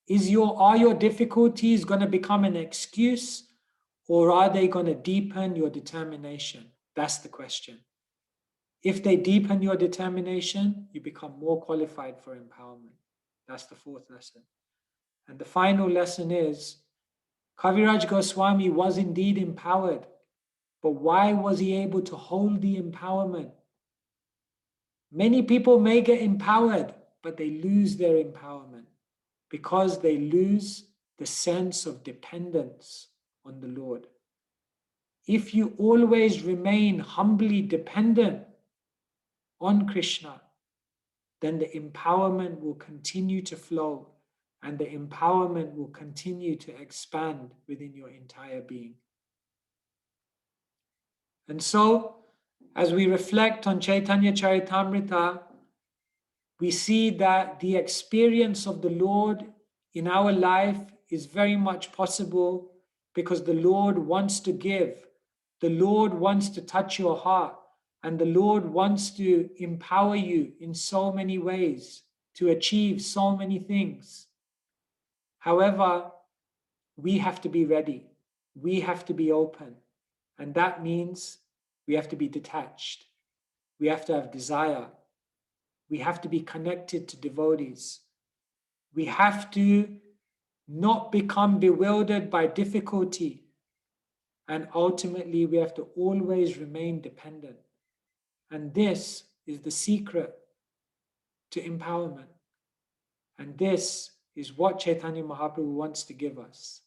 Are your difficulties going to become an excuse, or are they going to deepen your determination? That's the question. If they deepen your determination, you become more qualified for empowerment. That's the fourth lesson. And the final lesson is, Kaviraj Goswami was indeed empowered, but why was he able to hold the empowerment? Many people may get empowered, but they lose their empowerment because they lose the sense of dependence on the Lord. If you always remain humbly dependent on Krishna, then the empowerment will continue to flow and the empowerment will continue to expand within your entire being. And so, as we reflect on Caitanya Caritamrta, we see that the experience of the Lord in our life is very much possible because the Lord wants to give. The Lord wants to touch your heart, and the Lord wants to empower you in so many ways to achieve so many things. However, we have to be ready. We have to be open. And that means we have to be detached. We have to have desire. We have to be connected to devotees. We have to not become bewildered by difficulty. And ultimately, we have to always remain dependent. And this is the secret to empowerment. And this is what Caitanya Mahaprabhu wants to give us.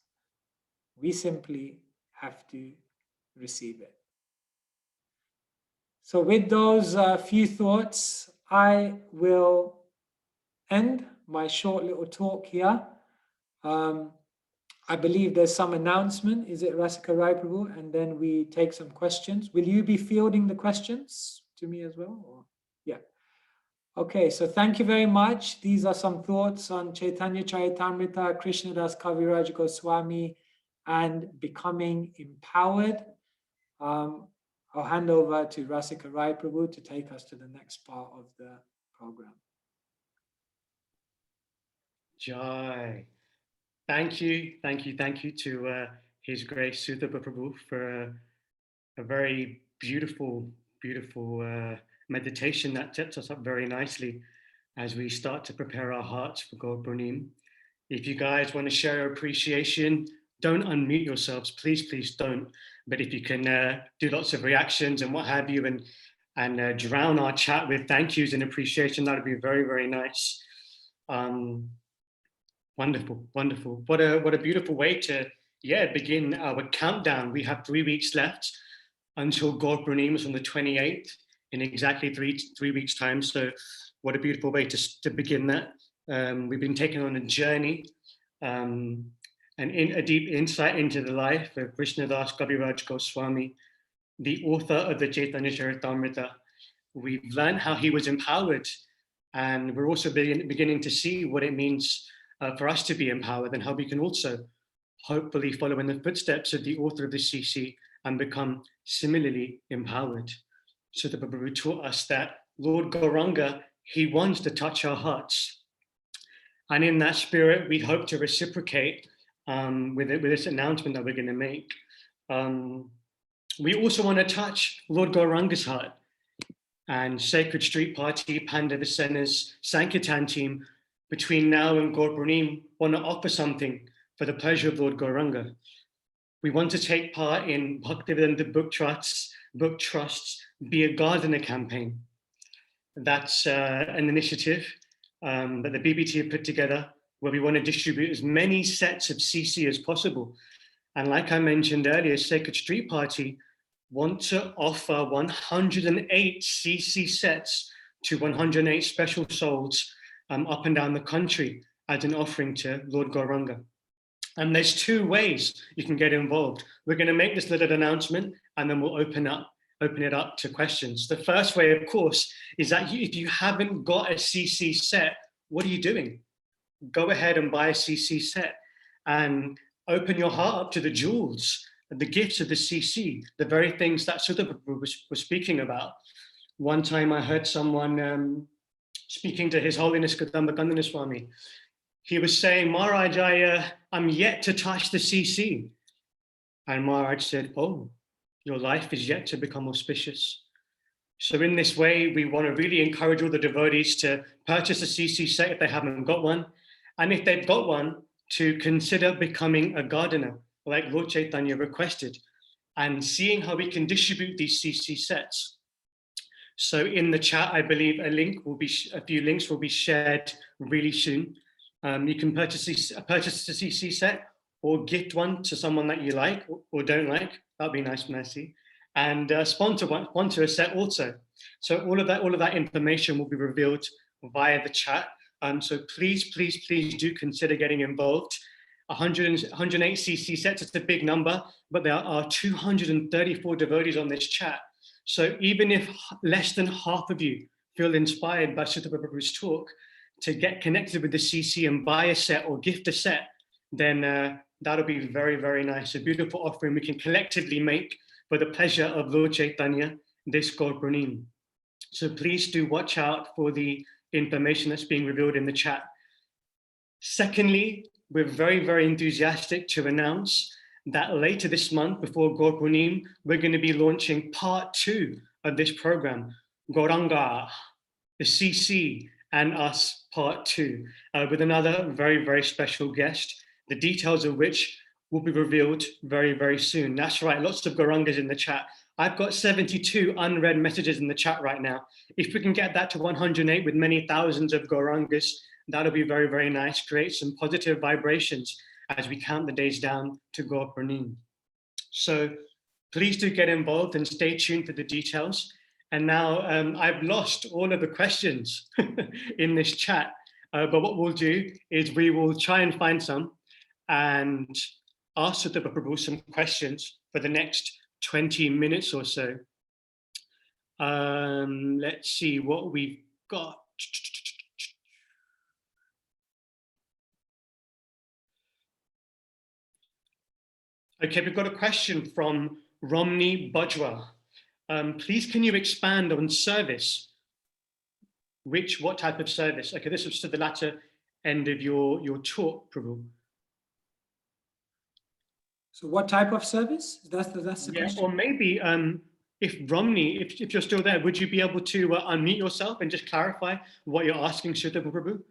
We simply have to receive it. So with those few thoughts, I will end my short little talk here. I believe there's some announcement. Is it Rasika Rai Prabhu? And then we take some questions. Will you be fielding the questions to me as well? Or? Yeah. Okay, so thank you very much. These are some thoughts on Caitanya Caritamrta, Krsnadasa Kaviraja Goswami, and becoming empowered. I'll hand over to Rasika Rai Prabhu to take us to the next part of the program. Jai. Thank you to His Grace Sutapa Prabhu for a very beautiful meditation that sets us up very nicely as we start to prepare our hearts for Gaur Purnim. If you guys want to share your appreciation, don't unmute yourselves, please don't. But if you can do lots of reactions and what have you, and drown our chat with thank yous and appreciation, that would be very, very nice. Wonderful. What a beautiful way to begin our countdown. We have 3 weeks left until Gaur Purnim is on the 28th in exactly three weeks time. So what a beautiful way to begin that. We've been taken on a journey and in a deep insight into the life of Krsnadasa Kaviraja Goswami, the author of the Caitanya Caritamrta. We've learned how he was empowered, and we're also beginning to see what it means for us to be empowered and how we can also hopefully follow in the footsteps of the author of the CC and become similarly empowered. So the Prabhu taught us that Lord Gauranga, he wants to touch our hearts. And in that spirit, we hope to reciprocate with this announcement that we're going to make. We also want to touch Lord Gauranga's heart, and Sacred Street Party, Panda Visena's Sankirtan team, between now and Gaur Purnim, want to offer something for the pleasure of Lord Gauranga. We want to take part in Bhaktivedanta Book Trust's Be a Gardener campaign. That's an initiative that the BBT have put together where we want to distribute as many sets of CC as possible. And like I mentioned earlier, Sacred Street Party want to offer 108 CC sets to 108 special souls up and down the country as an offering to Lord Gauranga. And there's 2 ways you can get involved. We're going to make this little announcement and then we'll open it up to questions. The first way, of course, is that if you haven't got a CC set, what are you doing? Go ahead and buy a CC set and open your heart up to the jewels, the gifts of the CC, the very things that Sutapa was speaking about. One time I heard someone speaking to His Holiness Kadamba Kandana Swami, he was saying, Maharaj, I'm yet to touch the CC. And Maharaj said, oh, your life is yet to become auspicious. So in this way, we want to really encourage all the devotees to purchase a CC set if they haven't got one. And if they've got one, to consider becoming a gardener, like Lord Chaitanya requested, and seeing how we can distribute these CC sets. So in the chat, I believe a few links will be shared really soon. You can purchase a CC set or gift one to someone that you like or don't like. That'd be nice, Mercy. And sponsor a set also. So all of that information will be revealed via the chat. So please do consider getting involved. 108 CC sets, it's a big number, but there are 234 devotees on this chat. So even if less than half of you feel inspired by Sutapa Prabhu's talk to get connected with the CC and buy a set or gift a set, then that'll be very, very nice. A beautiful offering we can collectively make for the pleasure of Lord Chaitanya this Gaur Purnima. So please do watch out for the information that's being revealed in the chat. Secondly, we're very, very enthusiastic to announce that later this month, before Gaur Purnima, we're going to be launching part 2 of this program, Gauranga, the CC and us part 2, with another very, very special guest, the details of which will be revealed very, very soon. That's right, lots of Gaurangas in the chat. I've got 72 unread messages in the chat right now. If we can get that to 108 with many thousands of Gaurangas, that'll be very, very nice. Create some positive vibrations as we count the days down to Gaur Purnima. So please do get involved and stay tuned for the details. And now I've lost all of the questions in this chat, but what we'll do is we will try and find some and ask Sutapa Prabhu some questions for the next 20 minutes or so. Let's see what we've got. Okay, we've got a question from Romney Bajwa. Please, can you expand on service? What type of service? Okay, this was to the latter end of your talk, Prabhu. So what type of service? That's the question. Or maybe if Romney, if you're still there, would you be able to unmute yourself and just clarify what you're asking Sutapa Prabhu?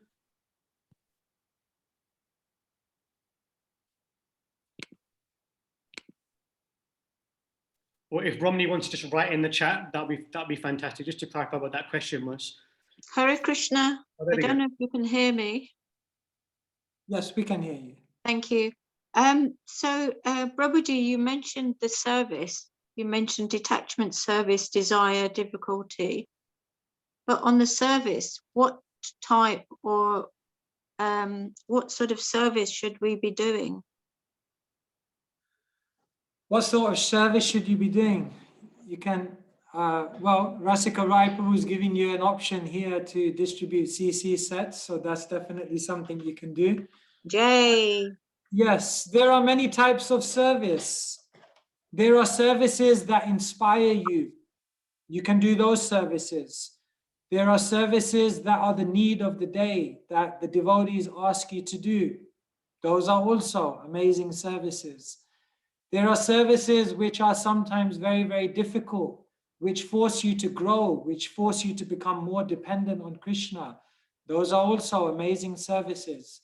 Or if Romney wants to just write in the chat, that'd be fantastic, just to clarify what that question was. Hare Krishna. I don't know if you can hear me. Yes, we can hear you. Thank you. So, Prabhuji, you mentioned the service. You mentioned detachment, service, desire, difficulty. But on the service, what type or what sort of service should we be doing? What sort of service should you be doing? You can, well, Rasika Rai Prabhu is giving you an option here to distribute CC sets, so that's definitely something you can do. Jay. Yes, there are many types of service. There are services that inspire you. You can do those services. There are services that are the need of the day that the devotees ask you to do. Those are also amazing services. There are services which are sometimes very, very difficult, which force you to grow, which force you to become more dependent on Krishna. Those are also amazing services.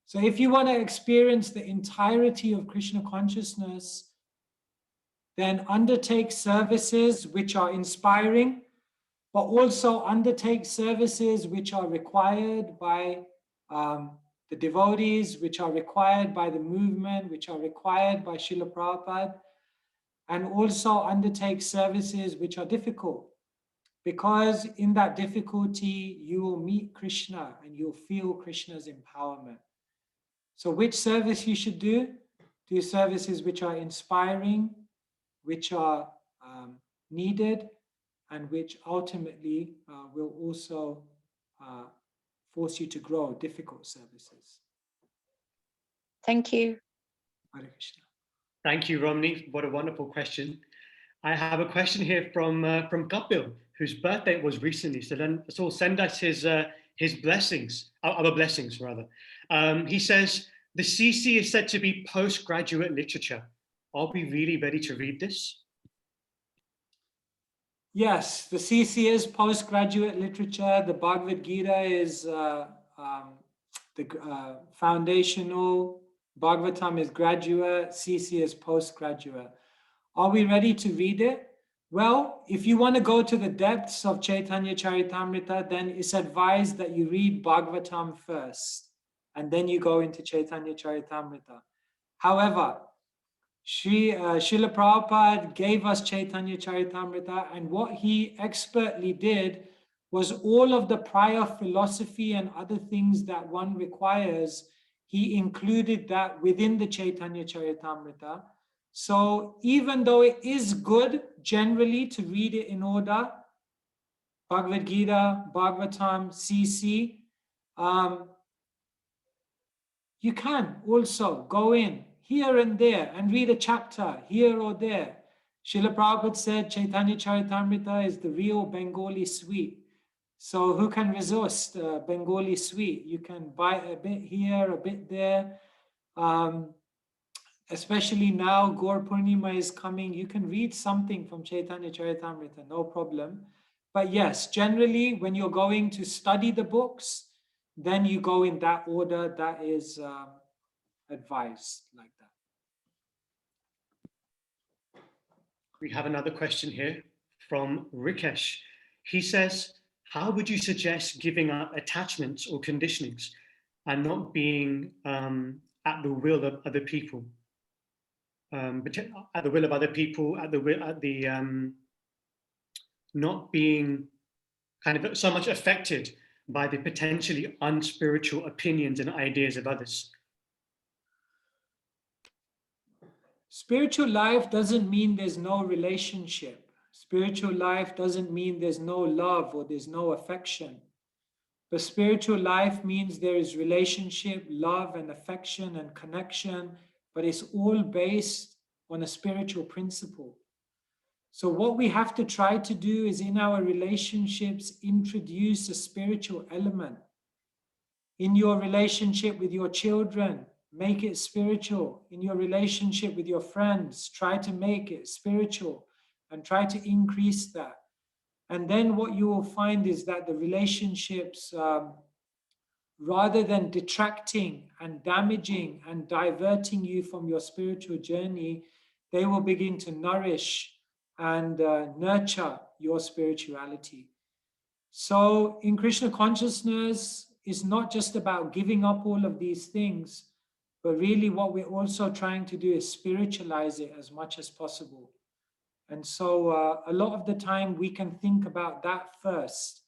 So if you want to experience the entirety of Krishna consciousness, then undertake services which are inspiring, but also undertake services which are required by the devotees, which are required by the movement, which are required by Srila Prabhupada, and also undertake services which are difficult, because in that difficulty, you will meet Krishna and you'll feel Krishna's empowerment. So which service you should do? Do services which are inspiring, which are needed, and which ultimately will also force you to grow, difficult services. Thank you. Hare Krishna. Thank you, Romney. What a wonderful question. I have a question here from Kapil, whose birthday was recently. So let's all send us his blessings, our blessings rather. He says, the CC is said to be postgraduate literature. Are we really ready to read this? Yes, the CC is postgraduate literature. The Bhagavad Gita is the foundational. Bhagavatam is graduate. CC is postgraduate. Are we ready to read it? Well, if you want to go to the depths of Caitanya Caritamrta, then it's advised that you read Bhagavatam first, and then you go into Caitanya Caritamrta. However, Srila Prabhupada gave us Caitanya Caritamrta, and what he expertly did was all of the prior philosophy and other things that one requires, he included that within the Caitanya Caritamrta. So even though it is good generally to read it in order, Bhagavad Gita, Bhagavatam, CC, you can also go in here and there and read a chapter here or there. Srila Prabhupada said Caitanya Caritamrta is the real Bengali sweet. So who can resist Bengali sweet? You can buy a bit here, a bit there. Especially now, Gaur Purnima is coming. You can read something from Caitanya Caritamrita, no problem. But yes, generally, when you're going to study the books, then you go in that order. That is advised like that. We have another question here from Rikesh. He says, how would you suggest giving up attachments or conditionings and not being at the will of other people? At the will of other people, not being kind of so much affected by the potentially unspiritual opinions and ideas of others. Spiritual life doesn't mean there's no relationship. Spiritual life doesn't mean there's no love or there's no affection. But spiritual life means there is relationship, love and affection and connection, but it's all based on a spiritual principle. So what we have to try to do is in our relationships, introduce a spiritual element. In your relationship with your children, make it spiritual. In your relationship with your friends, try to make it spiritual and try to increase that. And then what you will find is that the relationships, rather than detracting and damaging and diverting you from your spiritual journey, they will begin to nourish and nurture your spirituality. So in Krishna consciousness, it's not just about giving up all of these things, but really what we're also trying to do is spiritualize it as much as possible. And so a lot of the time we can think about that first,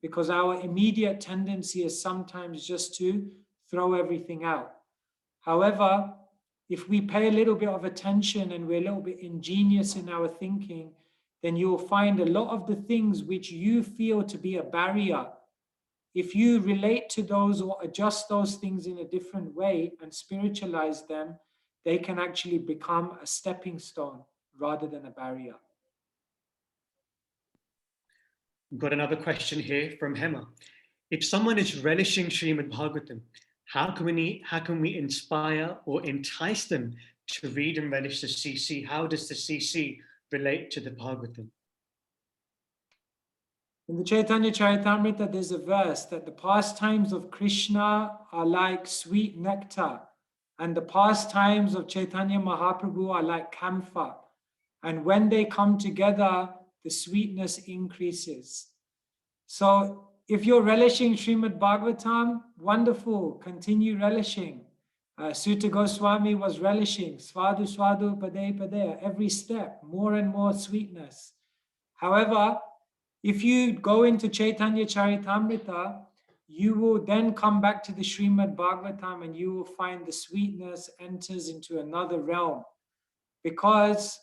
because our immediate tendency is sometimes just to throw everything out. However, if we pay a little bit of attention and we're a little bit ingenious in our thinking, then you will find a lot of the things which you feel to be a barrier, if you relate to those or adjust those things in a different way and spiritualize them, they can actually become a stepping stone rather than a barrier. We've got another question here from Hema. If someone is relishing Srimad Bhagavatam, how can we inspire or entice them to read and relish the CC? How does the CC relate to the Bhagavatam? In the Caitanya Caritamrta, there's a verse that the pastimes of Krishna are like sweet nectar, and the pastimes of Caitanya Mahaprabhu are like camphor. And when they come together, the sweetness increases. So if you're relishing Srimad Bhagavatam, wonderful, continue relishing. Sutta Goswami was relishing, svadu svadu pade pade, every step, more and more sweetness. However, if you go into Caitanya Caritamrta, you will then come back to the Srimad Bhagavatam and you will find the sweetness enters into another realm. Because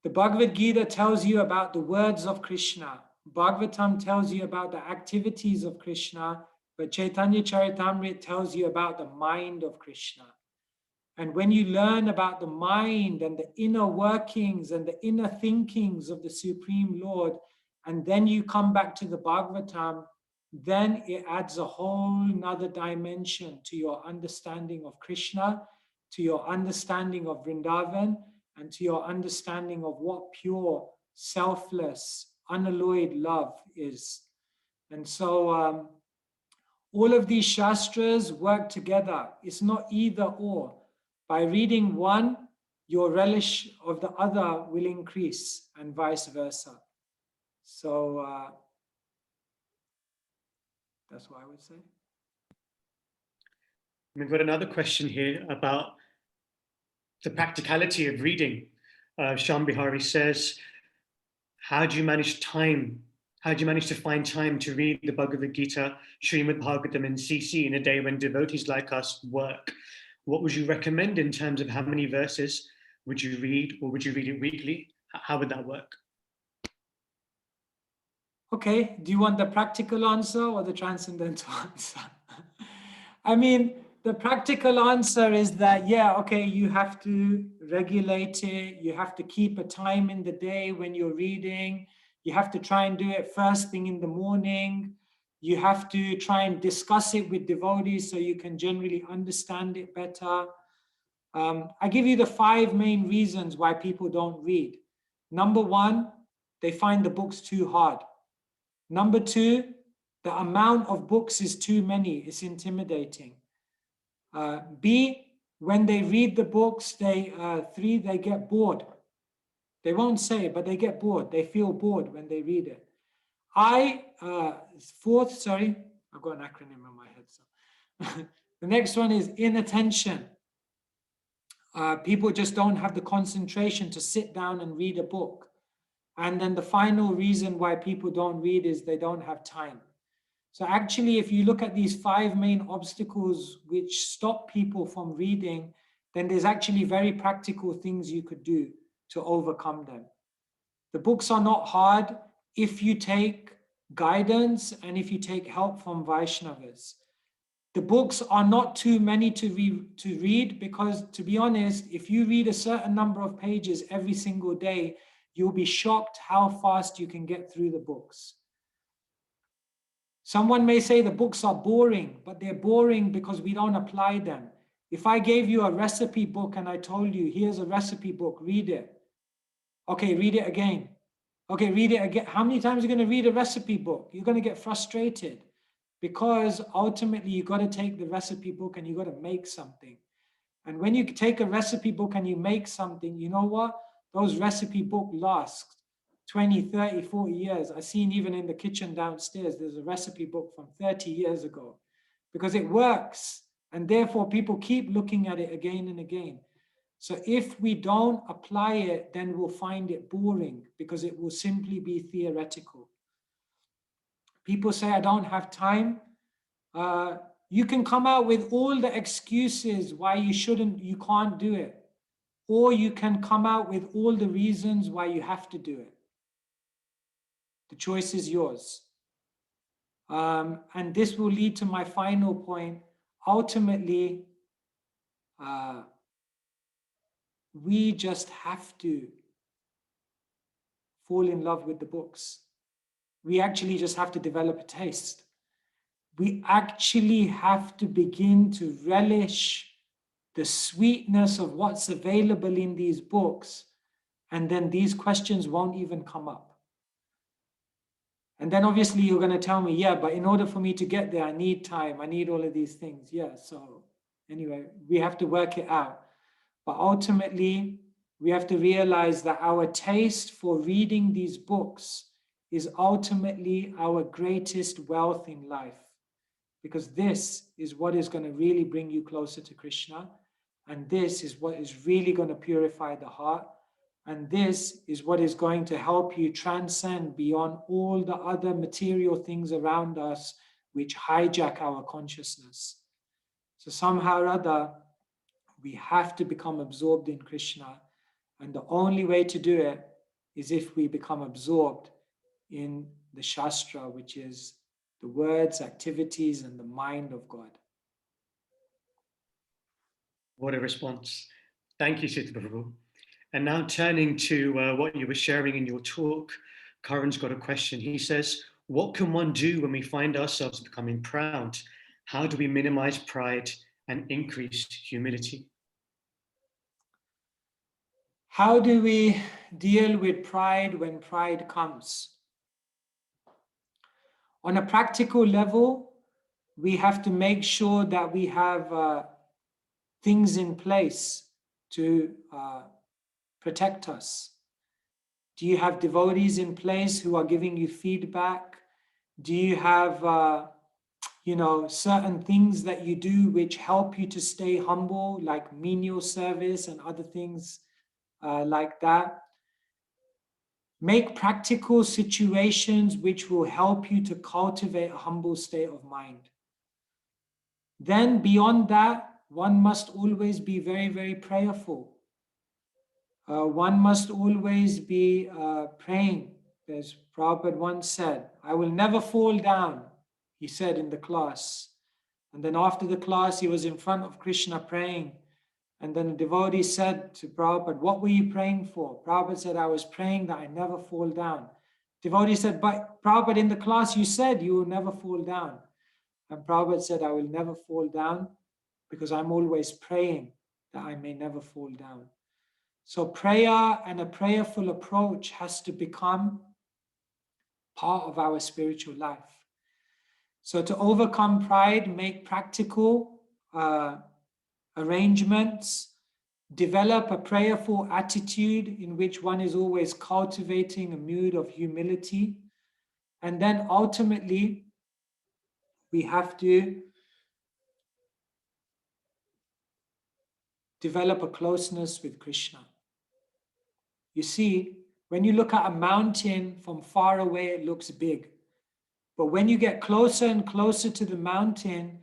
the Bhagavad Gita tells you about the words of Krishna. Bhagavatam tells you about the activities of Krishna, but Caitanya Caritamrita tells you about the mind of Krishna. And when you learn about the mind and the inner workings and the inner thinkings of the Supreme Lord, and then you come back to the Bhagavatam, then it adds a whole nother dimension to your understanding of Krishna, to your understanding of Vrindavan, and to your understanding of what pure, selfless, unalloyed love is. And so all of these shastras work together. It's not either or. By reading one, your relish of the other will increase, and vice versa. So that's what I would say. We've got another question here about the practicality of reading. Sham Bihari says, how do you manage time? How do you manage to find time to read the Bhagavad Gita, Srimad Bhagavatam, and CC in a day when devotees like us work? What would you recommend in terms of how many verses would you read, or would you read it weekly? How would that work? Okay, do you want the practical answer or the transcendental answer? I mean, the practical answer is that, yeah, okay, you have to regulate it. You have to keep a time in the day when you're reading. You have to try and do it first thing in the morning. You have to try and discuss it with devotees so you can generally understand it better. I give you the 5 main reasons why people don't read. Number 1, they find the books too hard. Number 2, the amount of books is too many. It's intimidating. B, when they read the books, 3, they get bored. They won't say it, but they get bored. They feel bored when they read it. 4th, sorry, I've got an acronym in my head. So the next one is inattention. People just don't have the concentration to sit down and read a book. And then the final reason why people don't read is they don't have time. So actually, if you look at these 5 main obstacles which stop people from reading, then there's actually very practical things you could do to overcome them. The books are not hard if you take guidance and if you take help from Vaishnavas. The books are not too many to read because, to be honest, if you read a certain number of pages every single day, you'll be shocked how fast you can get through the books. Someone may say the books are boring, but they're boring because we don't apply them. If I gave you a recipe book and I told you, here's a recipe book, read it. Okay, read it again. Okay, read it again. How many times are you going to read a recipe book? You're going to get frustrated because ultimately you got to take the recipe book and you got to make something. And when you take a recipe book and you make something, you know what? Those recipe books last 20, 30, 40 years. I've seen even in the kitchen downstairs, there's a recipe book from 30 years ago because it works. And therefore people keep looking at it again and again. So if we don't apply it, then we'll find it boring because it will simply be theoretical. People say, I don't have time. You can come out with all the excuses why you can't do it. Or you can come out with all the reasons why you have to do it. The choice is yours. And this will lead to my final point. Ultimately, we just have to fall in love with the books. We actually just have to develop a taste. We actually have to begin to relish the sweetness of what's available in these books, and then these questions won't even come up. And then obviously you're going to tell me, yeah, but in order for me to get there, I need time, I need all of these things. Yeah, so anyway, we have to work it out. But ultimately, we have to realize that our taste for reading these books is ultimately our greatest wealth in life. Because this is what is going to really bring you closer to Krishna. And this is what is really going to purify the heart. And this is what is going to help you transcend beyond all the other material things around us which hijack our consciousness. So somehow or other, we have to become absorbed in Krishna. And the only way to do it is if we become absorbed in the Shastra, which is the words, activities, and the mind of God. What a response. Thank you, Sutapa Prabhu. And now turning to what you were sharing in your talk, Karan's got a question. He says, what can one do when we find ourselves becoming proud? How do we minimize pride and increase humility? How do we deal with pride when pride comes? On a practical level, we have to make sure that we have things in place to protect us. Do you have devotees in place who are giving you feedback? Do you have certain things that you do which help you to stay humble, like menial service and other things like that? Make practical situations which will help you to cultivate a humble state of mind. Then beyond that, one must always be very, very prayerful. One must always be praying. As Prabhupada once said, I will never fall down, he said in the class. And then after the class, he was in front of Krishna praying. And then the devotee said to Prabhupada, what were you praying for? Prabhupada said, I was praying that I never fall down. Devotee said, but Prabhupada, in the class you said you will never fall down. And Prabhupada said, I will never fall down because I'm always praying that I may never fall down. So prayer and a prayerful approach has to become part of our spiritual life. So to overcome pride, make practical arrangements, develop a prayerful attitude in which one is always cultivating a mood of humility. And then ultimately, we have to develop a closeness with Krishna. You see, when you look at a mountain from far away, it looks big. But when you get closer and closer to the mountain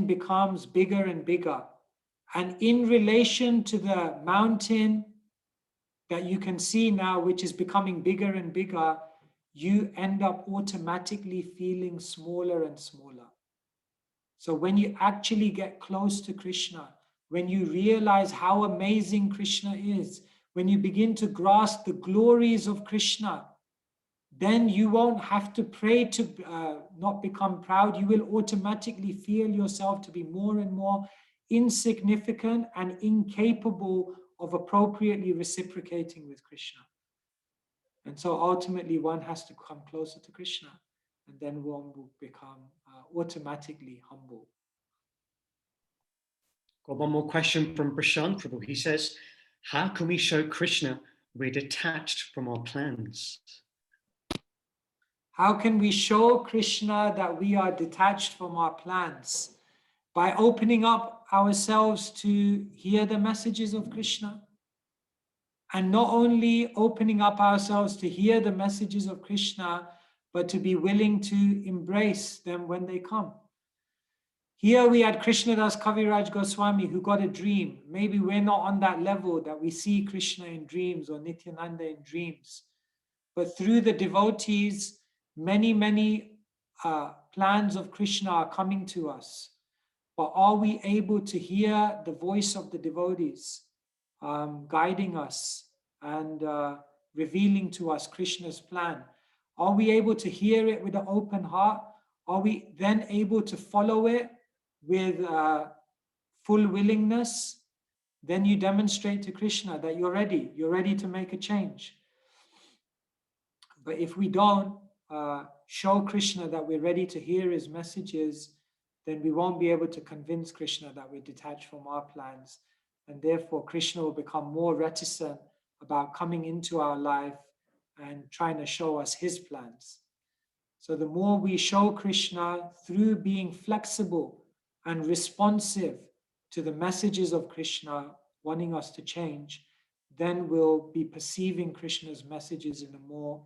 becomes bigger and bigger. And in relation to the mountain that you can see now, which is becoming bigger and bigger, you end up automatically feeling smaller and smaller. So when you actually get close to Krishna, when you realize how amazing Krishna is, when you begin to grasp the glories of Krishna, then you won't have to pray to not become proud. You will automatically feel yourself to be more and more insignificant and incapable of appropriately reciprocating with Krishna. And so ultimately one has to come closer to Krishna, and then one will become automatically humble. Got one more question from Prashant Prabhu. He says, how can we show Krishna we're detached from our plans? How can we show Krishna that we are detached from our plans? By opening up ourselves to hear the messages of Krishna. And not only opening up ourselves to hear the messages of Krishna, but to be willing to embrace them when they come. Here we had Krsnadasa Kaviraja Goswami who got a dream. Maybe we're not on that level that we see Krishna in dreams or Nityananda in dreams. But through the devotees, many plans of Krishna are coming to us. But are we able to hear the voice of the devotees guiding us and revealing to us Krishna's plan? Are we able to hear it with an open heart? Are we then able to follow it with full willingness? Then you demonstrate to Krishna that you're ready to make a change. But if we don't show Krishna that we're ready to hear his messages, then we won't be able to convince Krishna that we're detached from our plans. And therefore, Krishna will become more reticent about coming into our life and trying to show us his plans. So the more we show Krishna through being flexible and responsive to the messages of Krishna, wanting us to change, then we'll be perceiving Krishna's messages in a more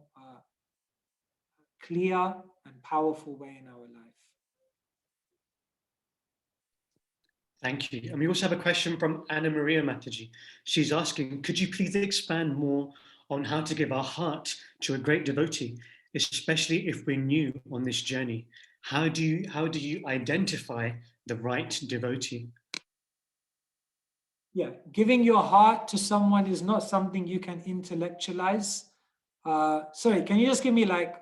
clear and powerful way in our life. Thank you. And we also have a question from Anna Maria Mataji. She's asking, could you please expand more on how to give our heart to a great devotee, especially if we're new on this journey? How do you identify the right devotee? Yeah, giving your heart to someone is not something you can intellectualize. Sorry, can you just give me like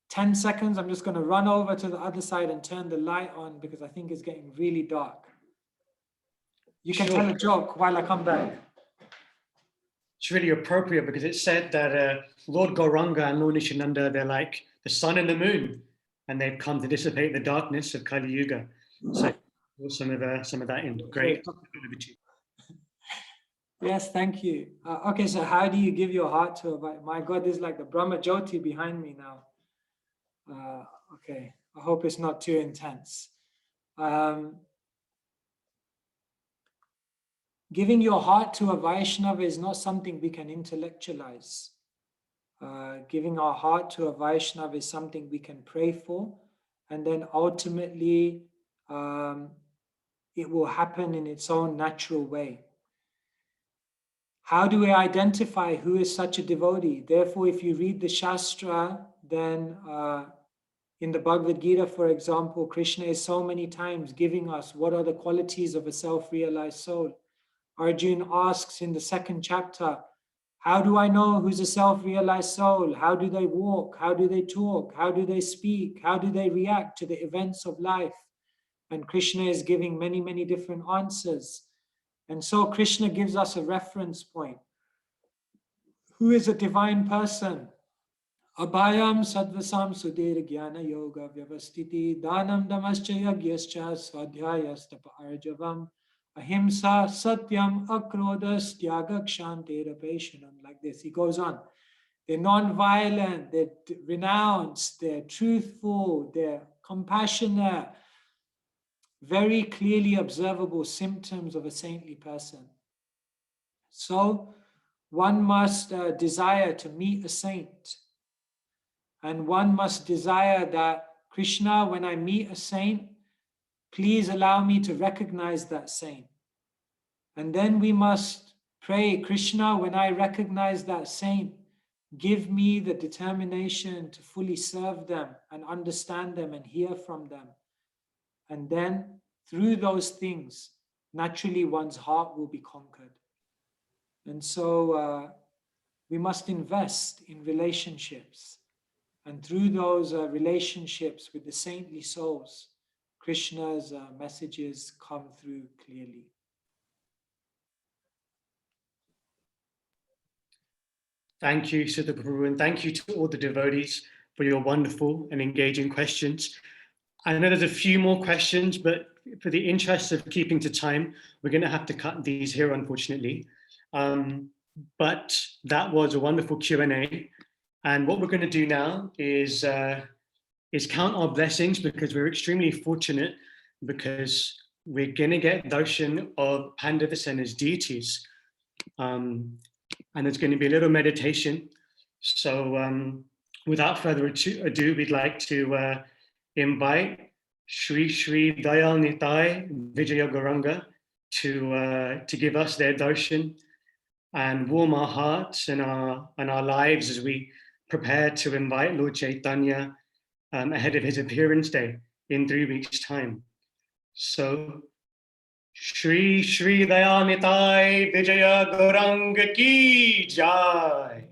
10 seconds? I'm just going to run over to the other side and turn the light on because I think it's getting really dark. You can tell a joke while I come back. It's really appropriate because it's said that Lord Gauranga and Lord Nishananda, they're like the sun and the moon, and they've come to dissipate the darkness of Kali Yuga. So some of that in. Great. Yes, thank you. Okay, so how do you give your heart to a... My God, there's like the Brahma Jyoti behind me now. Okay, I hope it's not too intense. Giving your heart to a Vaishnava is not something we can intellectualize. Giving our heart to a Vaishnava is something we can pray for, and then ultimately it will happen in its own natural way. How do we identify who is such a devotee? Therefore, if you read the Shastra, then in the Bhagavad Gita, for example, Krishna is so many times giving us what are the qualities of a self-realized soul. Arjuna asks in the 2nd chapter, how do I know who's a self-realized soul? How do they walk? How do they talk? How do they speak? How do they react to the events of life? And Krishna is giving many, many different answers. And so Krishna gives us a reference point. Who is a divine person? Abhayam sadvasam sudhir jnana yoga vyavastiti danam damascha yagyascha swadhyayastapa arjavam ahimsa satyam akrodas tyaga kshanti rapeshanam. Like this, he goes on. They're non-violent, they're renounced, they're truthful, they're compassionate. Very clearly observable symptoms of a saintly person. So one must desire to meet a saint. And one must desire that, Krishna, when I meet a saint, please allow me to recognize that saint. And then we must pray, Krishna, when I recognize that saint, give me the determination to fully serve them and understand them and hear from them. And then through those things, naturally one's heart will be conquered. And so we must invest in relationships. And through those relationships with the saintly souls, Krishna's messages come through clearly. Thank you, Sutapa Prabhu, and thank you to all the devotees for your wonderful and engaging questions. I know there's a few more questions, but for the interest of keeping to time, we're going to have to cut these here, unfortunately. But that was a wonderful Q&A. And what we're going to do now is count our blessings, because we're extremely fortunate, because we're going to get darshan of Pandavasena's deities. And there's going to be a little meditation. So without further ado, we'd like to invite Sri Sri Dayal Nitai Vijaya Gauranga to give us their darshan and warm our hearts and our lives as we prepare to invite Lord Chaitanya ahead of his appearance day in 3 weeks' time. So, Shri Sri Dayal Nitai Vijaya Gauranga Ki Jai.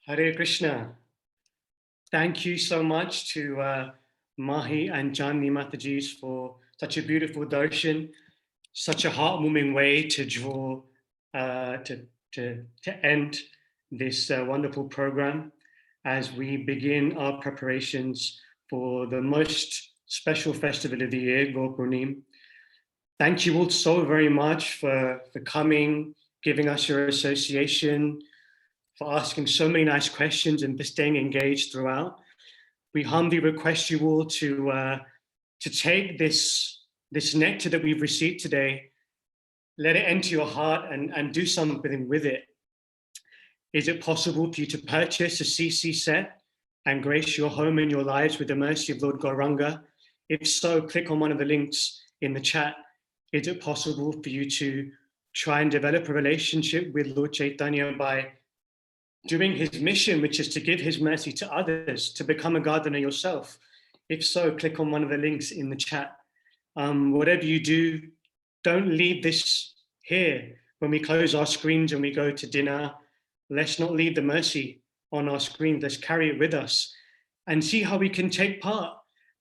Hare Krishna. Thank you so much to Mahi and Janni Matajis for such a beautiful darshan, such a heart-warming way to draw, to end this wonderful program as we begin our preparations for the most special festival of the year, Gaur. Thank you all so very much for coming, giving us your association, for asking so many nice questions and for staying engaged throughout. We humbly request you all to take this nectar that we've received today, let it enter your heart and do something with it. Is it possible for you to purchase a CC set and grace your home and your lives with the mercy of Lord Gauranga? If so, click on one of the links in the chat. Is it possible for you to try and develop a relationship with Lord Chaitanya by doing his mission, which is to give his mercy to others, to become a gardener yourself? If so, click on one of the links in the chat. Whatever you do, don't leave this here. When we close our screens and we go to dinner, let's not leave the mercy on our screen. Let's carry it with us and see how we can take part.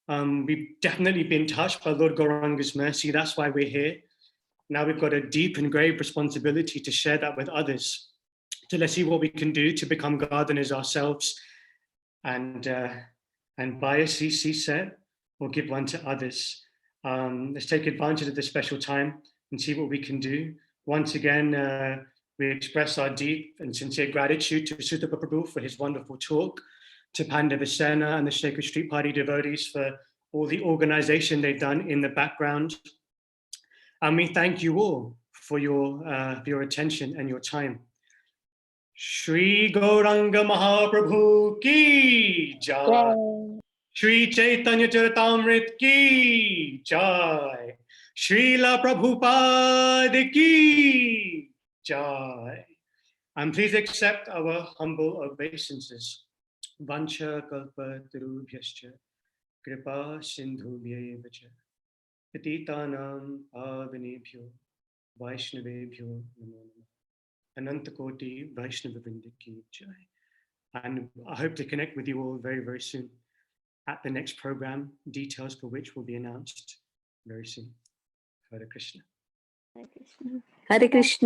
We've definitely been touched by Lord Gauranga's mercy. That's why we're here. Now we've got a deep and grave responsibility to share that with others. So let's see what we can do to become gardeners ourselves and buy a CC set or give one to others. Let's take advantage of this special time and see what we can do. Once again, we express our deep and sincere gratitude to Sutapa Prabhu for his wonderful talk, to Pandavasena and the Sacred Street Party devotees for all the organization they've done in the background. And we thank you all for your attention and your time. Shri Gauranga Mahaprabhu ki jai. Shri Caitanya Caritamrta ki jai. Srila Prabhupada ki jai. And please accept our humble obeisances. Vancha kalpa tarubhyascha kripa sindhubhyeva cha patitanam pavanebhyo vaishnavebhyo namo namah. Anantakoti Vaishnava Vrinda ki jai. And I hope to connect with you all very, very soon at the next program, details for which will be announced very soon. Hare Krishna. Hare Krishna. Hare Krishna.